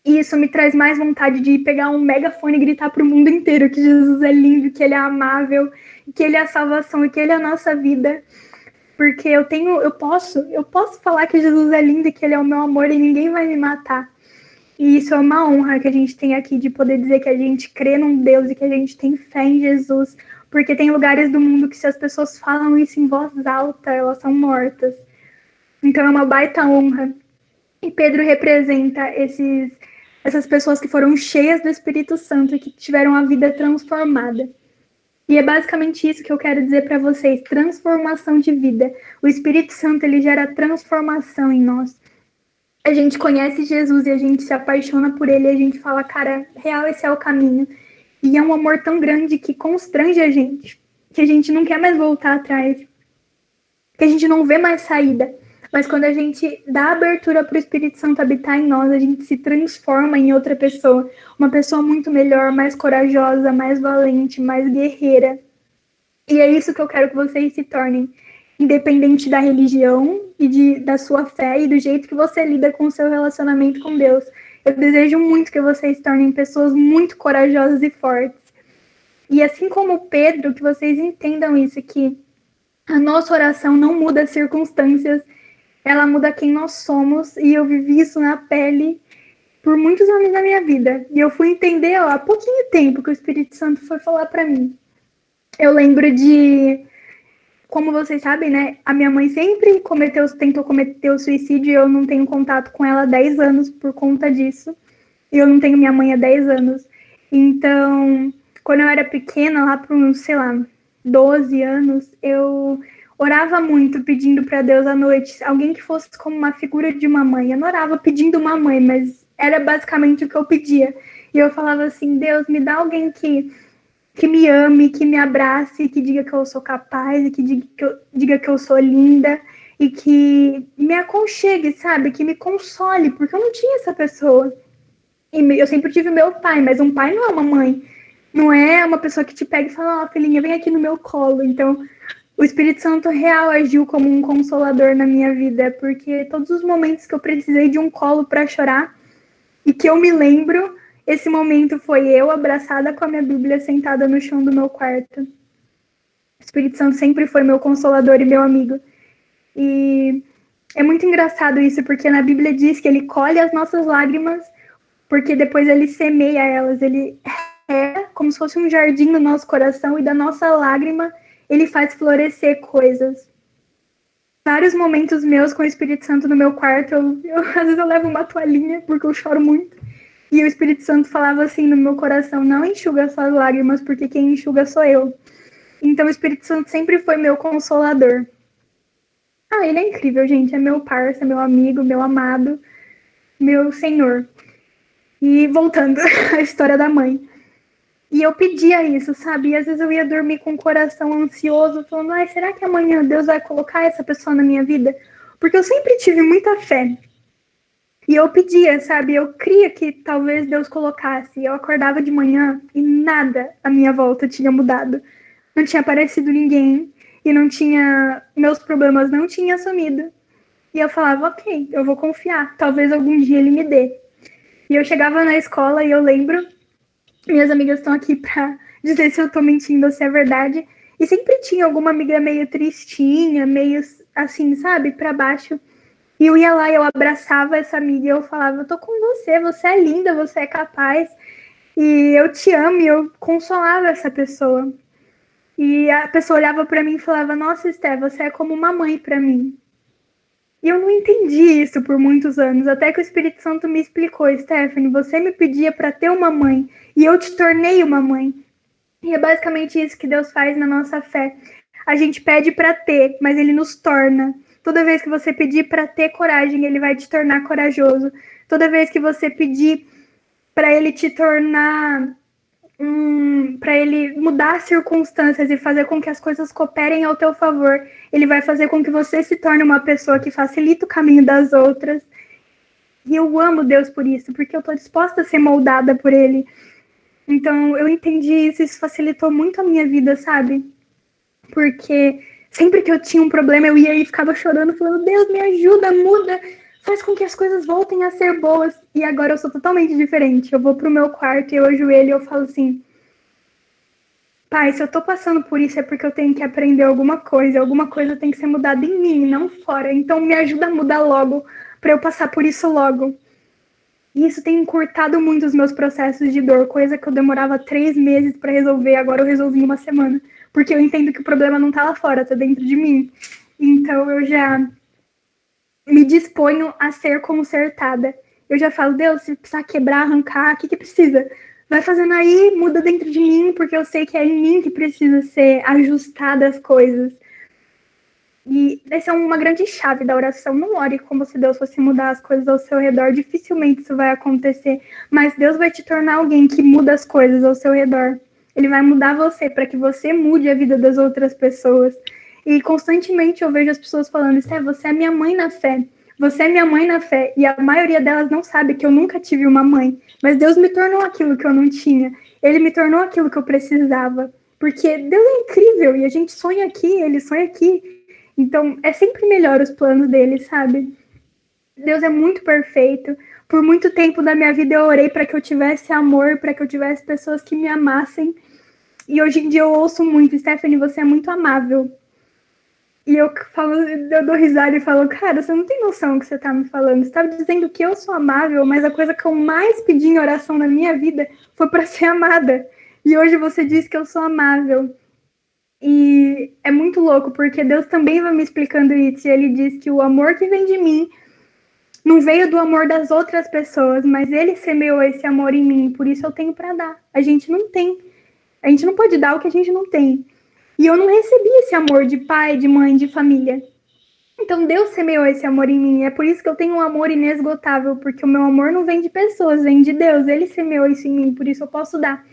E isso me traz mais vontade de pegar um megafone e gritar para o mundo inteiro que Jesus é lindo, que ele é amável, que ele é a salvação e que ele é a nossa vida. Porque eu posso falar que Jesus é lindo e que ele é o meu amor e ninguém vai me matar. E isso é uma honra que a gente tem aqui, de poder dizer que a gente crê num Deus e que a gente tem fé em Jesus, porque tem lugares do mundo que se as pessoas falam isso em voz alta, elas são mortas. Então é uma baita honra. E Pedro representa essas pessoas que foram cheias do Espírito Santo e que tiveram a vida transformada. E é basicamente isso que eu quero dizer para vocês, transformação de vida. O Espírito Santo, ele gera transformação em nós. A gente conhece Jesus e a gente se apaixona por ele e a gente fala, cara, real, esse é o caminho. E é um amor tão grande que constrange a gente, que a gente não quer mais voltar atrás, que a gente não vê mais saída. Mas quando a gente dá abertura para o Espírito Santo habitar em nós, a gente se transforma em outra pessoa. Uma pessoa muito melhor, mais corajosa, mais valente, mais guerreira. E é isso que eu quero que vocês se tornem. Independente da religião e da sua fé e do jeito que você lida com o seu relacionamento com Deus. Eu desejo muito que vocês se tornem pessoas muito corajosas e fortes. E assim como Pedro, que vocês entendam isso, que a nossa oração não muda as circunstâncias, ela muda quem nós somos, e eu vivi isso na pele por muitos anos da minha vida. E eu fui entender há pouquinho tempo que o Espírito Santo foi falar para mim. Eu lembro de, como vocês sabem, né, a minha mãe sempre tentou cometer o suicídio e eu não tenho contato com ela há 10 anos por conta disso. E eu não tenho minha mãe há 10 anos. Então, quando eu era pequena, lá por uns, 12 anos, eu orava muito pedindo para Deus à noite, alguém que fosse como uma figura de uma mãe. Eu não orava pedindo uma mãe, mas era basicamente o que eu pedia. E eu falava assim, Deus, me dá alguém que me ame, que me abrace, que diga que eu sou capaz, e que diga que eu sou linda, e que me aconchegue, sabe? Que me console, porque eu não tinha essa pessoa. E eu sempre tive meu pai, mas um pai não é uma mãe. Não é uma pessoa que te pega e fala, filhinha, vem aqui no meu colo. Então, o Espírito Santo real agiu como um consolador na minha vida, porque todos os momentos que eu precisei de um colo para chorar, e que eu me lembro, esse momento foi eu abraçada com a minha Bíblia sentada no chão do meu quarto. O Espírito Santo sempre foi meu consolador e meu amigo. E é muito engraçado isso, porque na Bíblia diz que ele colhe as nossas lágrimas, porque depois ele semeia elas, ele é como se fosse um jardim no nosso coração, e da nossa lágrima ele faz florescer coisas. Vários momentos meus com o Espírito Santo no meu quarto, às vezes eu levo uma toalhinha, porque eu choro muito, e o Espírito Santo falava assim no meu coração, não enxuga suas lágrimas, porque quem enxuga sou eu. Então o Espírito Santo sempre foi meu consolador. Ele é incrível, gente, é meu parça, meu amigo, meu amado, meu senhor. E voltando à história da mãe. E eu pedia isso, sabe? E às vezes eu ia dormir com o coração ansioso, falando, será que amanhã Deus vai colocar essa pessoa na minha vida? Porque eu sempre tive muita fé. E eu pedia, sabe? Eu cria que talvez Deus colocasse. Eu acordava de manhã e nada à minha volta tinha mudado. Não tinha aparecido ninguém. E meus problemas não tinham sumido. E eu falava, ok, eu vou confiar. Talvez algum dia ele me dê. E eu chegava na escola e eu lembro, minhas amigas estão aqui pra dizer se eu tô mentindo ou se é verdade, e sempre tinha alguma amiga meio tristinha, meio assim, sabe, pra baixo, e eu ia lá e eu abraçava essa amiga e eu falava, eu tô com você é linda, você é capaz, e eu te amo, e eu consolava essa pessoa. E a pessoa olhava pra mim e falava, nossa, Esté, você é como uma mãe pra mim. E eu não entendi isso por muitos anos, até que o Espírito Santo me explicou, Stephanie, você me pedia para ter uma mãe, e eu te tornei uma mãe. E é basicamente isso que Deus faz na nossa fé. A gente pede para ter, mas ele nos torna. Toda vez que você pedir para ter coragem, ele vai te tornar corajoso. Toda vez que você pedir para ele te tornar para ele mudar as circunstâncias e fazer com que as coisas cooperem ao teu favor, ele vai fazer com que você se torne uma pessoa que facilita o caminho das outras. E eu amo Deus por isso, porque eu estou disposta a ser moldada por ele. Então, eu entendi isso facilitou muito a minha vida, sabe? Porque sempre que eu tinha um problema, eu ia e ficava chorando, falando, Deus, me ajuda, muda, faz com que as coisas voltem a ser boas. E agora eu sou totalmente diferente. Eu vou pro meu quarto e eu ajoelho e eu falo assim, Pai, se eu tô passando por isso é porque eu tenho que aprender alguma coisa tem que ser mudada em mim, não fora. Então me ajuda a mudar logo, pra eu passar por isso logo. E isso tem encurtado muito os meus processos de dor, coisa que eu demorava 3 meses para resolver, agora eu resolvi em uma semana. Porque eu entendo que o problema não tá lá fora, tá dentro de mim. Então eu já me disponho a ser consertada. Eu já falo, Deus, se precisar quebrar, arrancar, o que precisa? Vai fazendo aí, muda dentro de mim, porque eu sei que é em mim que precisa ser ajustadas as coisas. E essa é uma grande chave da oração. Não ore como se Deus fosse mudar as coisas ao seu redor. Dificilmente isso vai acontecer. Mas Deus vai te tornar alguém que muda as coisas ao seu redor. Ele vai mudar você para que você mude a vida das outras pessoas. E constantemente eu vejo as pessoas falando, Esté, você é minha mãe na fé. Você é minha mãe na fé. E a maioria delas não sabe que eu nunca tive uma mãe. Mas Deus me tornou aquilo que eu não tinha. Ele me tornou aquilo que eu precisava. Porque Deus é incrível e a gente sonha aqui, ele sonha aqui. Então, é sempre melhor os planos dele, sabe? Deus é muito perfeito. Por muito tempo da minha vida eu orei para que eu tivesse amor, para que eu tivesse pessoas que me amassem. E hoje em dia eu ouço muito, Stephanie, você é muito amável. E eu falo, eu dou risada e falo, cara, você não tem noção do que você tá me falando. Você estava dizendo que eu sou amável, mas a coisa que eu mais pedi em oração na minha vida foi para ser amada. E hoje você diz que eu sou amável. E é muito louco, porque Deus também vai me explicando isso. E ele diz que o amor que vem de mim não veio do amor das outras pessoas, mas ele semeou esse amor em mim, por isso eu tenho para dar. A gente não tem. A gente não pode dar o que a gente não tem. E eu não recebi esse amor de pai, de mãe, de família. Então Deus semeou esse amor em mim. É por isso que eu tenho um amor inesgotável, porque o meu amor não vem de pessoas, vem de Deus. Ele semeou isso em mim, por isso eu posso dar.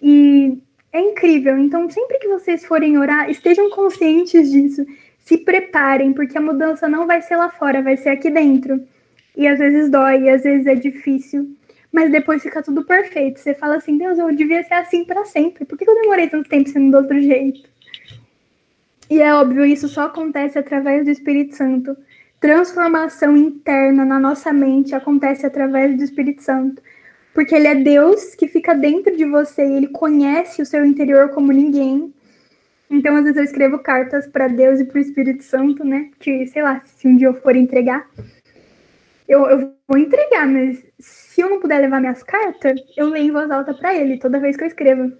E é incrível. Então, sempre que vocês forem orar, estejam conscientes disso. Se preparem, porque a mudança não vai ser lá fora, vai ser aqui dentro. E às vezes dói, e às vezes é difícil. Mas depois fica tudo perfeito. Você fala assim, Deus, eu devia ser assim para sempre. Por que eu demorei tanto tempo sendo do outro jeito? E é óbvio, isso só acontece através do Espírito Santo. Transformação interna na nossa mente acontece através do Espírito Santo. Porque ele é Deus que fica dentro de você e ele conhece o seu interior como ninguém. Então, às vezes eu escrevo cartas para Deus e para o Espírito Santo, né? Que, sei lá, se um dia eu for entregar, eu vou entregar, mas se eu não puder levar minhas cartas, eu leio em voz alta para ele toda vez que eu escrevo.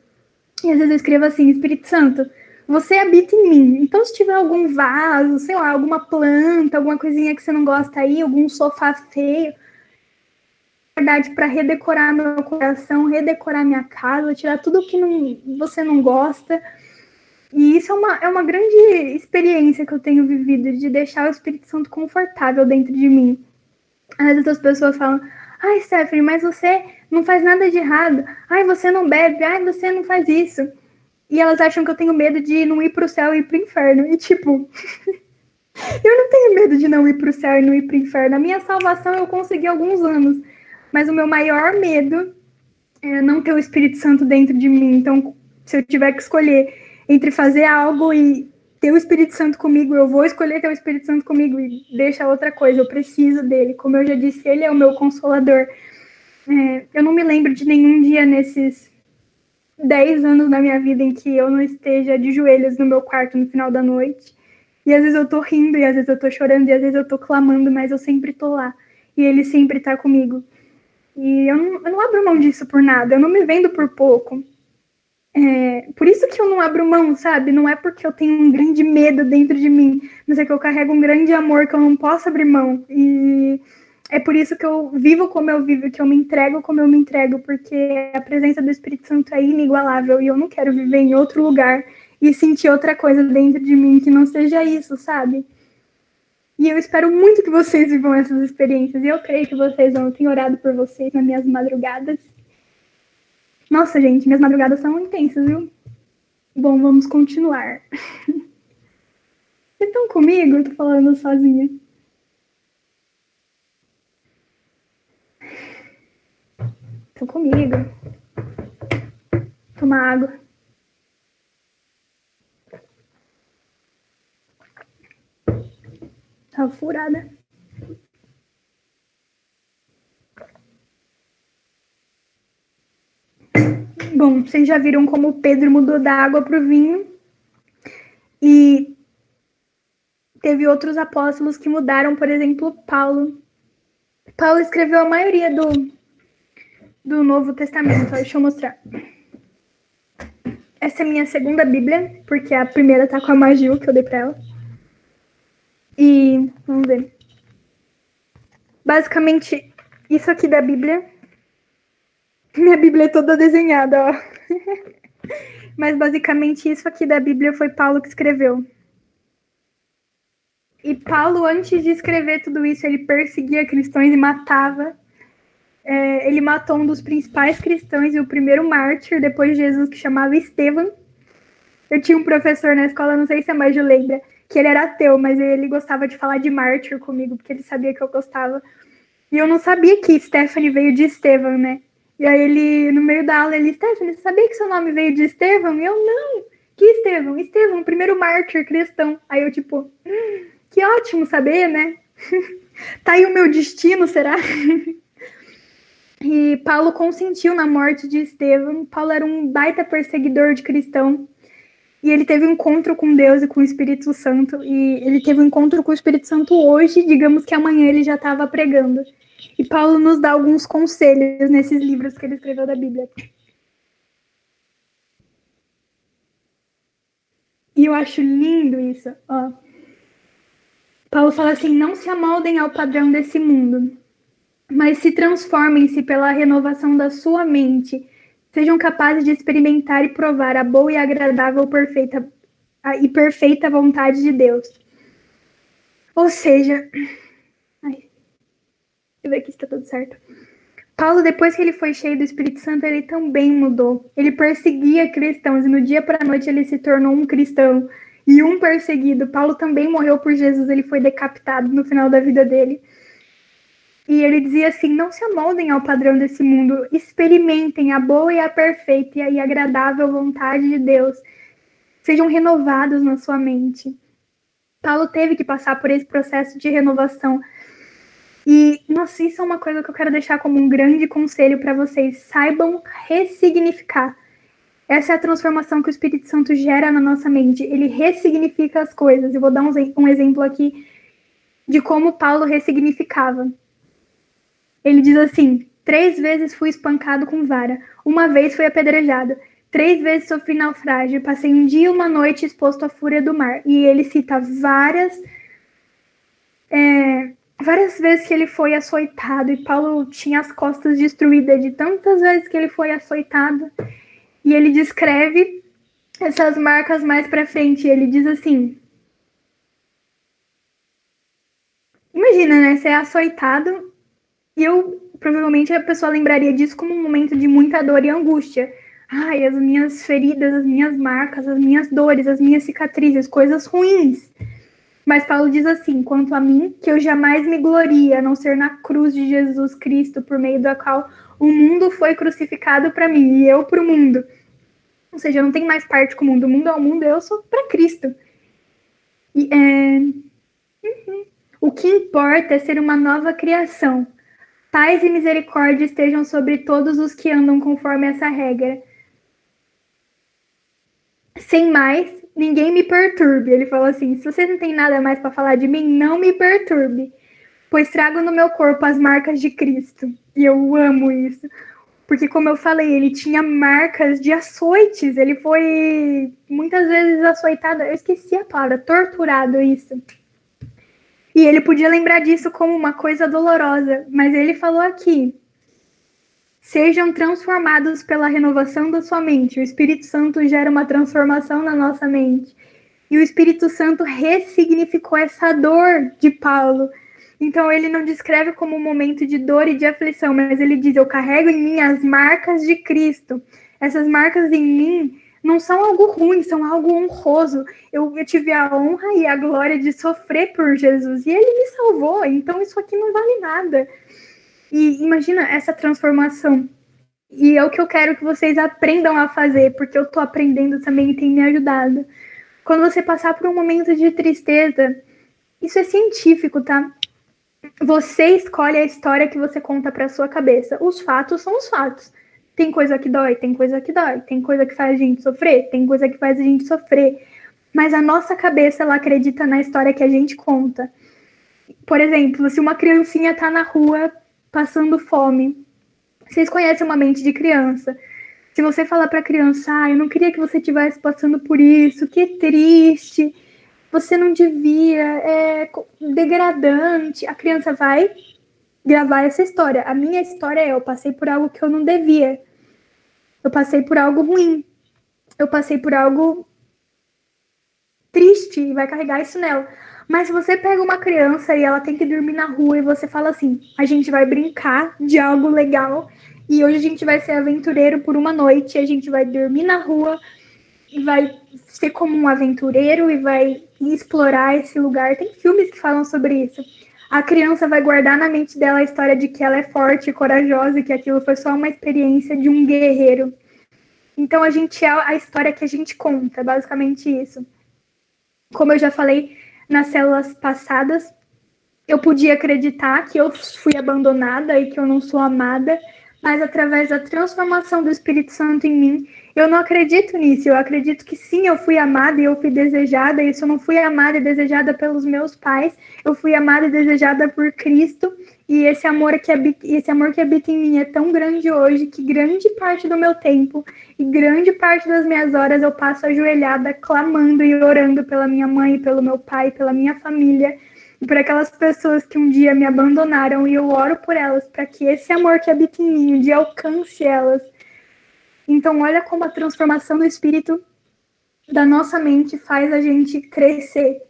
E às vezes eu escrevo assim, Espírito Santo, você habita em mim. Então, se tiver algum vaso, sei lá, alguma planta, alguma coisinha que você não gosta aí, algum sofá feio, verdade, para redecorar meu coração, redecorar minha casa, tirar tudo que você não gosta. E isso é uma grande experiência que eu tenho vivido, de deixar o Espírito Santo confortável dentro de mim. Às vezes as pessoas falam, ai, Stephanie, mas você não faz nada de errado. Ai, você não bebe. Ai, você não faz isso. E elas acham que eu tenho medo de não ir pro céu e ir pro inferno. E tipo, eu não tenho medo de não ir pro céu e não ir pro inferno. A minha salvação eu consegui há alguns anos. Mas o meu maior medo é não ter o Espírito Santo dentro de mim. Então, se eu tiver que escolher entre fazer algo e ter o Espírito Santo comigo, eu vou escolher ter o Espírito Santo comigo e deixa outra coisa. Eu preciso dele. Como eu já disse, ele é o meu consolador. Eu não me lembro de nenhum dia nesses 10 anos da minha vida em que eu não esteja de joelhos no meu quarto no final da noite. E às vezes eu tô rindo, e às vezes eu tô chorando, e às vezes eu tô clamando, mas eu sempre tô lá. E ele sempre tá comigo. E eu não abro mão disso por nada, eu não me vendo por pouco. Por isso que eu não abro mão, sabe? Não é porque eu tenho um grande medo dentro de mim, mas é que eu carrego um grande amor que eu não posso abrir mão. E é por isso que eu vivo como eu vivo, que eu me entrego como eu me entrego, porque a presença do Espírito Santo é inigualável e eu não quero viver em outro lugar e sentir outra coisa dentro de mim que não seja isso, sabe? E eu espero muito que vocês vivam essas experiências. E eu creio que vocês vão. Eu tenho orado por vocês nas minhas madrugadas. Nossa, gente, minhas madrugadas são intensas, viu? Bom, vamos continuar. Vocês estão comigo? Eu tô falando sozinha. Estão comigo. Tomar água. Tava furada. Bom, vocês já viram como Pedro mudou da água para o vinho. E teve outros apóstolos que mudaram, por exemplo, Paulo. Paulo escreveu a maioria do Novo Testamento. Deixa eu mostrar. Essa é a minha segunda Bíblia, porque a primeira tá com a Maju, que eu dei pra ela. E, vamos ver. Basicamente, isso aqui da Bíblia. Minha Bíblia é toda desenhada, ó. Mas, basicamente, isso aqui da Bíblia foi Paulo que escreveu. E Paulo, antes de escrever tudo isso, ele perseguia cristãos e matava. Ele matou um dos principais cristãos e o primeiro mártir depois de Jesus, que chamava Estevão. Eu tinha um professor na escola, não sei se a Maju lembra, que ele era ateu, mas ele gostava de falar de mártir comigo, porque ele sabia que eu gostava. E eu não sabia que Stephanie veio de Estevão, né? E aí ele, no meio da aula, ele, Stephanie, você sabia que seu nome veio de Estevão? E eu, não. Que Estevão? Estevão, o primeiro mártir cristão. Aí eu, tipo, que ótimo saber, né? Tá aí o meu destino, será? E Paulo consentiu na morte de Estevão. Paulo era um baita perseguidor de cristão. E ele teve um encontro com Deus e com o Espírito Santo. E ele teve um encontro com o Espírito Santo hoje, digamos que amanhã ele já estava pregando. E Paulo nos dá alguns conselhos nesses livros que ele escreveu da Bíblia. E eu acho lindo isso, ó. Paulo fala assim, não se amoldem ao padrão desse mundo, mas se transformem-se pela renovação da sua mente. Sejam capazes de experimentar e provar a boa e agradável perfeita vontade de Deus. Ou seja... Deixa eu ver aqui se está tudo certo. Paulo, depois que ele foi cheio do Espírito Santo, ele também mudou. Ele perseguia cristãos e no dia para a noite ele se tornou um cristão e um perseguido. Paulo também morreu por Jesus, ele foi decapitado no final da vida dele. E ele dizia assim, não se amoldem ao padrão desse mundo, experimentem a boa e a perfeita e a agradável vontade de Deus. Sejam renovados na sua mente. Paulo teve que passar por esse processo de renovação. E, nossa, isso é uma coisa que eu quero deixar como um grande conselho para vocês. Saibam ressignificar. Essa é a transformação que o Espírito Santo gera na nossa mente. Ele ressignifica as coisas. Eu vou dar um exemplo aqui de como Paulo ressignificava. Ele diz assim, 3 vezes fui espancado com vara, 1 vez fui apedrejado, 3 vezes sofri naufrágio, passei um dia e uma noite exposto à fúria do mar. E ele cita várias vezes que ele foi açoitado, e Paulo tinha as costas destruídas de tantas vezes que ele foi açoitado. E ele descreve essas marcas mais pra frente. Ele diz assim, imagina, né, ser açoitado, e provavelmente a pessoa lembraria disso como um momento de muita dor e angústia. Ai, as minhas feridas, as minhas marcas, as minhas dores, as minhas cicatrizes, coisas ruins. Mas Paulo diz assim, quanto a mim, que eu jamais me gloria, a não ser na cruz de Jesus Cristo, por meio da qual o mundo foi crucificado para mim, e eu para o mundo. Ou seja, eu não tenho mais parte com o mundo. O mundo é o mundo, eu sou para Cristo. E, O que importa é ser uma nova criação. Paz e misericórdia estejam sobre todos os que andam conforme essa regra. Sem mais, ninguém me perturbe. Ele falou assim, se vocês não têm nada mais para falar de mim, não me perturbe, pois trago no meu corpo as marcas de Cristo. E eu amo isso. Porque, como eu falei, ele tinha marcas de açoites. Ele foi muitas vezes açoitado. Eu esqueci a palavra, torturado, isso. E ele podia lembrar disso como uma coisa dolorosa. Mas ele falou aqui, sejam transformados pela renovação da sua mente. O Espírito Santo gera uma transformação na nossa mente. E o Espírito Santo ressignificou essa dor de Paulo. Então ele não descreve como um momento de dor e de aflição, mas ele diz, eu carrego em mim as marcas de Cristo. Essas marcas em mim não são algo ruim, são algo honroso. Eu tive a honra e a glória de sofrer por Jesus, e ele me salvou, então isso aqui não vale nada. E imagina essa transformação. E é o que eu quero que vocês aprendam a fazer, porque eu estou aprendendo também e tem me ajudado. Quando você passar por um momento de tristeza, isso é científico, tá? Você escolhe a história que você conta para sua cabeça. Os fatos são os fatos. Tem coisa que dói, tem coisa que dói. Tem coisa que faz a gente sofrer, tem coisa que faz a gente sofrer. Mas a nossa cabeça, ela acredita na história que a gente conta. Por exemplo, se uma criancinha tá na rua passando fome. Vocês conhecem uma mente de criança. Se você falar para a criança, eu não queria que você estivesse passando por isso, que triste, você não devia, é degradante, a criança vai gravar essa história. A minha história eu passei por algo que eu não devia. Eu passei por algo ruim. Eu passei por algo triste e vai carregar isso nela. Mas se você pega uma criança e ela tem que dormir na rua e você fala assim, a gente vai brincar de algo legal e hoje a gente vai ser aventureiro por uma noite, a gente vai dormir na rua e vai ser como um aventureiro e vai explorar esse lugar. Tem filmes que falam sobre isso. A criança vai guardar na mente dela a história de que ela é forte e corajosa e que aquilo foi só uma experiência de um guerreiro. Então a gente é a história que a gente conta, basicamente isso. Como eu já falei nas células passadas, eu podia acreditar que eu fui abandonada e que eu não sou amada, mas através da transformação do Espírito Santo em mim, eu não acredito nisso. Eu acredito que sim, eu fui amada e eu fui desejada, e se eu não fui amada e desejada pelos meus pais, eu fui amada e desejada por Cristo, e esse amor que habita em mim é tão grande hoje que grande parte do meu tempo e grande parte das minhas horas eu passo ajoelhada, clamando e orando pela minha mãe, pelo meu pai, pela minha família, e por aquelas pessoas que um dia me abandonaram, e eu oro por elas, para que esse amor que habita em mim um dia alcance elas. Então, olha como a transformação do espírito da nossa mente faz a gente crescer,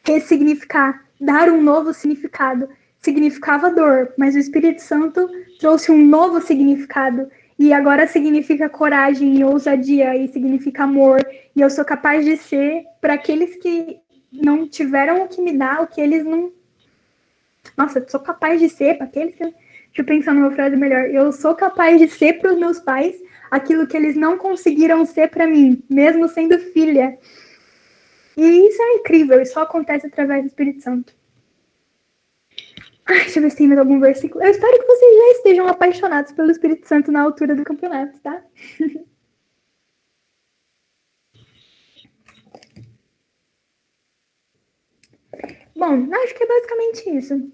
ressignificar, dar um novo significado. Significava dor, mas o Espírito Santo trouxe um novo significado. E agora significa coragem e ousadia, e significa amor. E eu sou capaz de ser para aqueles que não tiveram o que me dar, o que eles não... Nossa, eu sou capaz de ser para aqueles que... Deixa eu pensar numa frase melhor. Eu sou capaz de ser para os meus pais aquilo que eles não conseguiram ser para mim, mesmo sendo filha. E isso é incrível, isso só acontece através do Espírito Santo. Ai, deixa eu ver se tem mais algum versículo. Eu espero que vocês já estejam apaixonados pelo Espírito Santo na altura do campeonato, tá? Bom, acho que é basicamente isso.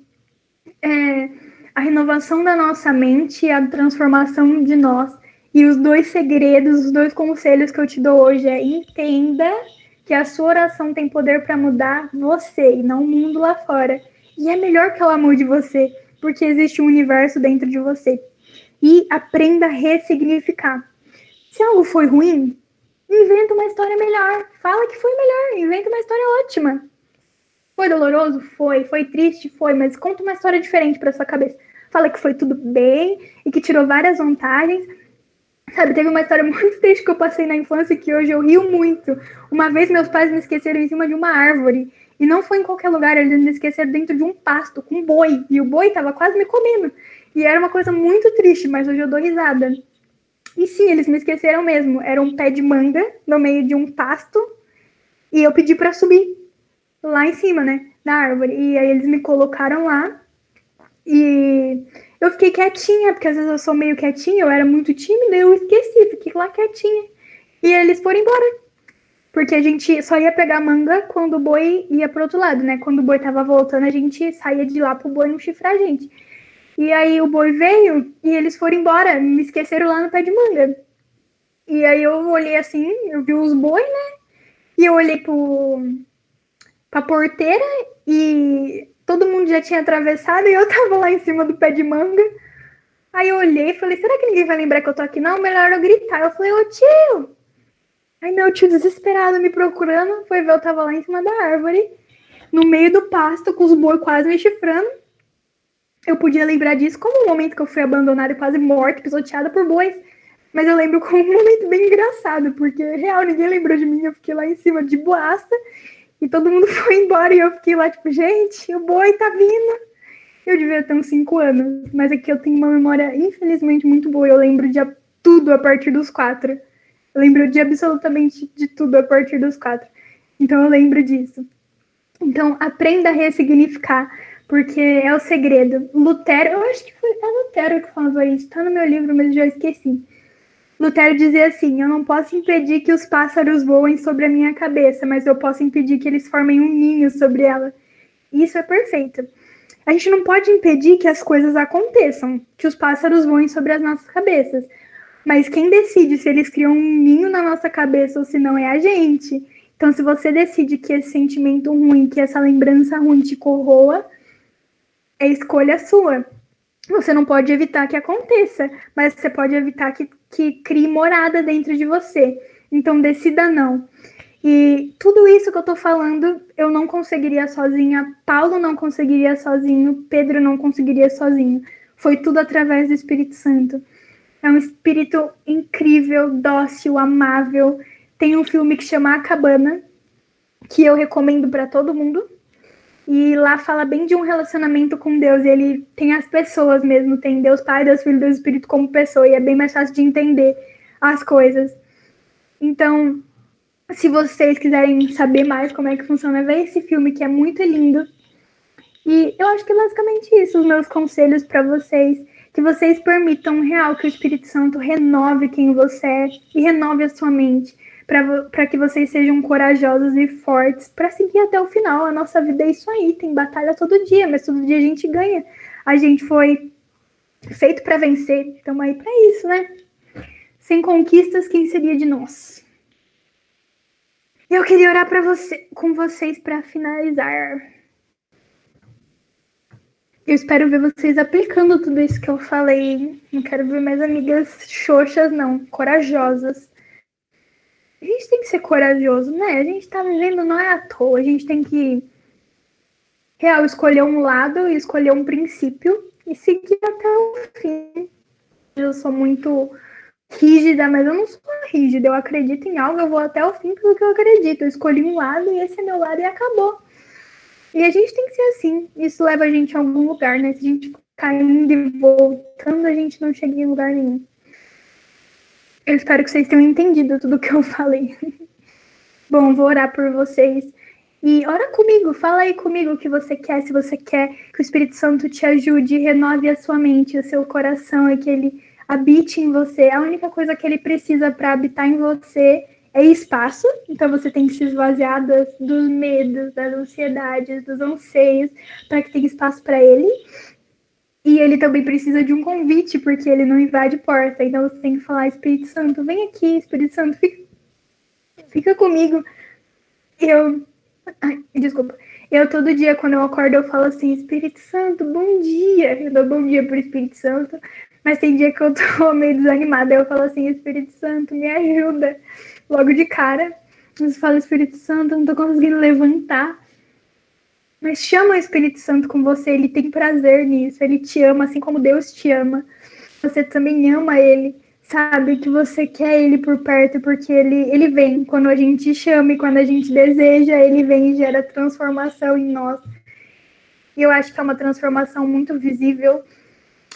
A renovação da nossa mente e a transformação de nós. E os dois segredos, os dois conselhos que eu te dou hoje é: entenda que a sua oração tem poder para mudar você e não o mundo lá fora. E é melhor que ela mude você, porque existe um universo dentro de você. E aprenda a ressignificar. Se algo foi ruim, inventa uma história melhor. Fala que foi melhor, inventa uma história ótima. Foi doloroso? Foi. Foi triste? Foi. Mas conta uma história diferente para sua cabeça. Fala que foi tudo bem e que tirou várias vantagens. Sabe, teve uma história muito triste que eu passei na infância que hoje eu rio muito. Uma vez meus pais me esqueceram em cima de uma árvore. E não foi em qualquer lugar, eles me esqueceram dentro de um pasto com um boi. E o boi tava quase me comendo. E era uma coisa muito triste, mas hoje eu dou risada. E sim, eles me esqueceram mesmo. Era um pé de manga no meio de um pasto. E eu pedi para subir lá em cima, né, na árvore. E aí eles me colocaram lá. E eu fiquei quietinha, porque às vezes eu sou meio quietinha, eu era muito tímida, eu esqueci, fiquei lá quietinha. E eles foram embora. Porque a gente só ia pegar manga quando o boi ia pro outro lado, né? Quando o boi tava voltando, a gente saía de lá pro boi não chifrar a gente. E aí o boi veio e eles foram embora, me esqueceram lá no pé de manga. E aí eu olhei assim, eu vi os boi, né? E eu olhei pra porteira e todo mundo já tinha atravessado e eu tava lá em cima do pé de manga. Aí eu olhei e falei, será que ninguém vai lembrar que eu tô aqui? Não, melhor eu gritar. Eu falei, ô tio! Aí meu tio desesperado me procurando, foi ver eu tava lá em cima da árvore, no meio do pasto, com os boi quase me chifrando. Eu podia lembrar disso como um momento que eu fui abandonada e quase morta, pisoteada por bois. Mas eu lembro como um momento bem engraçado, porque, real, ninguém lembrou de mim. Eu fiquei lá em cima de boaça e todo mundo foi embora e eu fiquei lá, tipo, gente, o boi tá vindo. Eu devia ter uns 5 anos, mas aqui eu tenho uma memória, infelizmente, muito boa. Eu lembro de tudo a partir dos 4. Eu lembro de absolutamente de tudo a partir dos 4. Então eu lembro disso. Então, aprenda a ressignificar, porque é o segredo. Lutero, eu acho que foi Lutero que falava isso, tá no meu livro, mas eu já esqueci. Lutero dizia assim, eu não posso impedir que os pássaros voem sobre a minha cabeça, mas eu posso impedir que eles formem um ninho sobre ela. Isso é perfeito. A gente não pode impedir que as coisas aconteçam, que os pássaros voem sobre as nossas cabeças. Mas quem decide se eles criam um ninho na nossa cabeça ou se não é a gente. Então, se você decide que esse sentimento ruim, que essa lembrança ruim te corroa, é escolha sua. Você não pode evitar que aconteça, mas você pode evitar que crie morada dentro de você. Então, decida não. E tudo isso que eu tô falando, eu não conseguiria sozinha, Paulo não conseguiria sozinho, Pedro não conseguiria sozinho. Foi tudo através do Espírito Santo. É um espírito incrível, dócil, amável. Tem um filme que chama A Cabana, que eu recomendo para todo mundo. E lá fala bem de um relacionamento com Deus. E ele tem as pessoas mesmo, tem Deus Pai, Deus Filho, Deus Espírito como pessoa. E é bem mais fácil de entender as coisas. Então, se vocês quiserem saber mais como é que funciona, veja esse filme que é muito lindo. E eu acho que é basicamente isso, os meus conselhos para vocês. Que vocês permitam real que o Espírito Santo renove quem você é e renove a sua mente. Para que vocês sejam corajosos e fortes para seguir até o final. A nossa vida é isso aí, tem batalha todo dia, mas todo dia a gente ganha. A gente foi feito para vencer, estamos aí para isso, né? Sem conquistas, quem seria de nós? Eu queria orar com vocês para finalizar. Eu espero ver vocês aplicando tudo isso que eu falei. Não quero ver mais amigas xoxas, não. Corajosas. A gente tem que ser corajoso, né? A gente tá vivendo, não é à toa. A gente tem que, real, escolher um lado e escolher um princípio e seguir até o fim. Eu sou muito rígida, mas eu não sou rígida. Eu acredito em algo, eu vou até o fim pelo que eu acredito. Eu escolhi um lado e esse é meu lado e acabou. E a gente tem que ser assim. Isso leva a gente a algum lugar, né? Se a gente ficar indo e voltando, a gente não chega em lugar nenhum. Eu espero que vocês tenham entendido tudo que eu falei. Bom, vou orar por vocês. E ora comigo, fala aí comigo o que você quer, se você quer que o Espírito Santo te ajude, renove a sua mente, o seu coração e que ele habite em você. A única coisa que ele precisa para habitar em você é espaço. Então você tem que se esvaziar dos medos, das ansiedades, dos anseios, para que tenha espaço para ele. E ele também precisa de um convite, porque ele não invade porta. Então você tem que falar, Espírito Santo, vem aqui, Espírito Santo, fica comigo. Desculpa. Eu todo dia, quando eu acordo, eu falo assim, Espírito Santo, bom dia. Eu dou bom dia pro Espírito Santo. Mas tem dia que eu tô meio desanimada. Eu falo assim, Espírito Santo, me ajuda. Logo de cara, você fala, Espírito Santo, eu não tô conseguindo levantar. Mas chama o Espírito Santo com você, ele tem prazer nisso, ele te ama assim como Deus te ama. Você também ama ele, sabe que você quer ele por perto, porque ele vem quando a gente chama e quando a gente deseja, ele vem e gera transformação em nós. E eu acho que é uma transformação muito visível,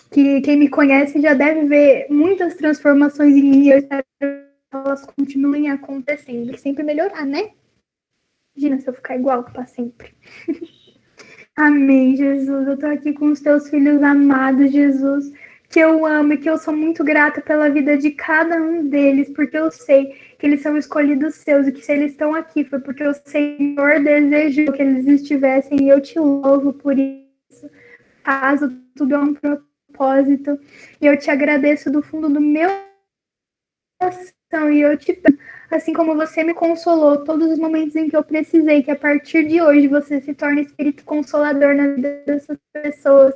que quem me conhece já deve ver muitas transformações em mim, e eu espero que elas continuem acontecendo, e sempre melhorar, né? Imagina se eu ficar igual para sempre. Amém, Jesus. Eu estou aqui com os teus filhos amados, Jesus, que eu amo e que eu sou muito grata pela vida de cada um deles, porque eu sei que eles são escolhidos seus e que se eles estão aqui foi porque o Senhor desejou que eles estivessem e eu te louvo por isso. Caso tudo é um propósito e eu te agradeço do fundo do meu coração e eu te assim como você me consolou todos os momentos em que eu precisei, que a partir de hoje você se torne espírito consolador na vida dessas pessoas.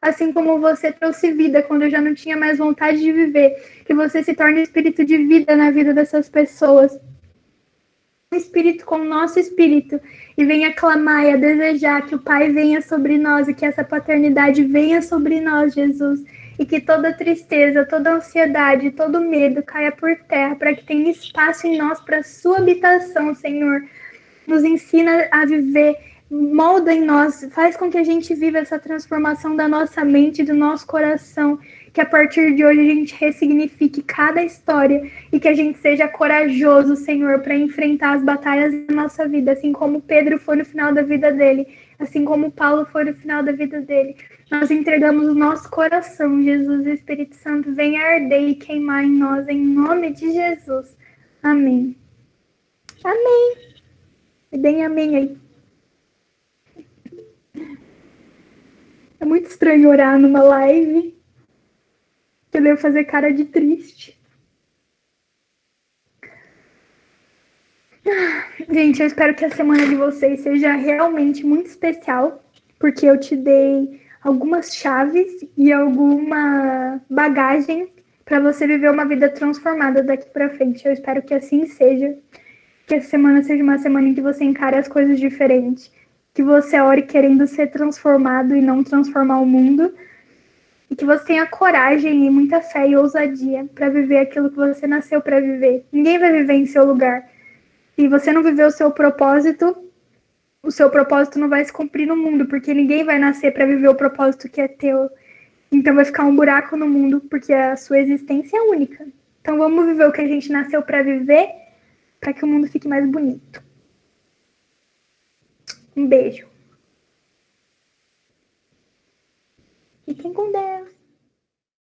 Assim como você trouxe vida quando eu já não tinha mais vontade de viver, que você se torne espírito de vida na vida dessas pessoas. Um espírito com o nosso espírito e venha clamar e a desejar que o Pai venha sobre nós e que essa paternidade venha sobre nós, Jesus. E que toda tristeza, toda ansiedade, todo medo caia por terra para que tenha espaço em nós para a sua habitação, Senhor. Nos ensina a viver, molda em nós, faz com que a gente viva essa transformação da nossa mente, do nosso coração, que a partir de hoje a gente ressignifique cada história e que a gente seja corajoso, Senhor, para enfrentar as batalhas da nossa vida, assim como Pedro foi no final da vida dele, assim como Paulo foi no final da vida dele. Nós entregamos o nosso coração, Jesus, e o Espírito Santo, venha arder e queimar em nós, em nome de Jesus. Amém. Amém. E bem amém aí. É muito estranho orar numa live. Eu devo fazer cara de triste. Gente, eu espero que a semana de vocês seja realmente muito especial, porque eu te dei algumas chaves e alguma bagagem para você viver uma vida transformada daqui para frente. Eu espero que assim seja, que essa semana seja uma semana em que você encare as coisas diferentes, que você ore querendo ser transformado e não transformar o mundo, e que você tenha coragem e muita fé e ousadia para viver aquilo que você nasceu para viver. Ninguém vai viver em seu lugar. Se você não viver o seu propósito não vai se cumprir no mundo, porque ninguém vai nascer para viver o propósito que é teu. Então vai ficar um buraco no mundo, porque a sua existência é única. Então vamos viver o que a gente nasceu para viver, para que o mundo fique mais bonito. Um beijo. Fiquem com Deus.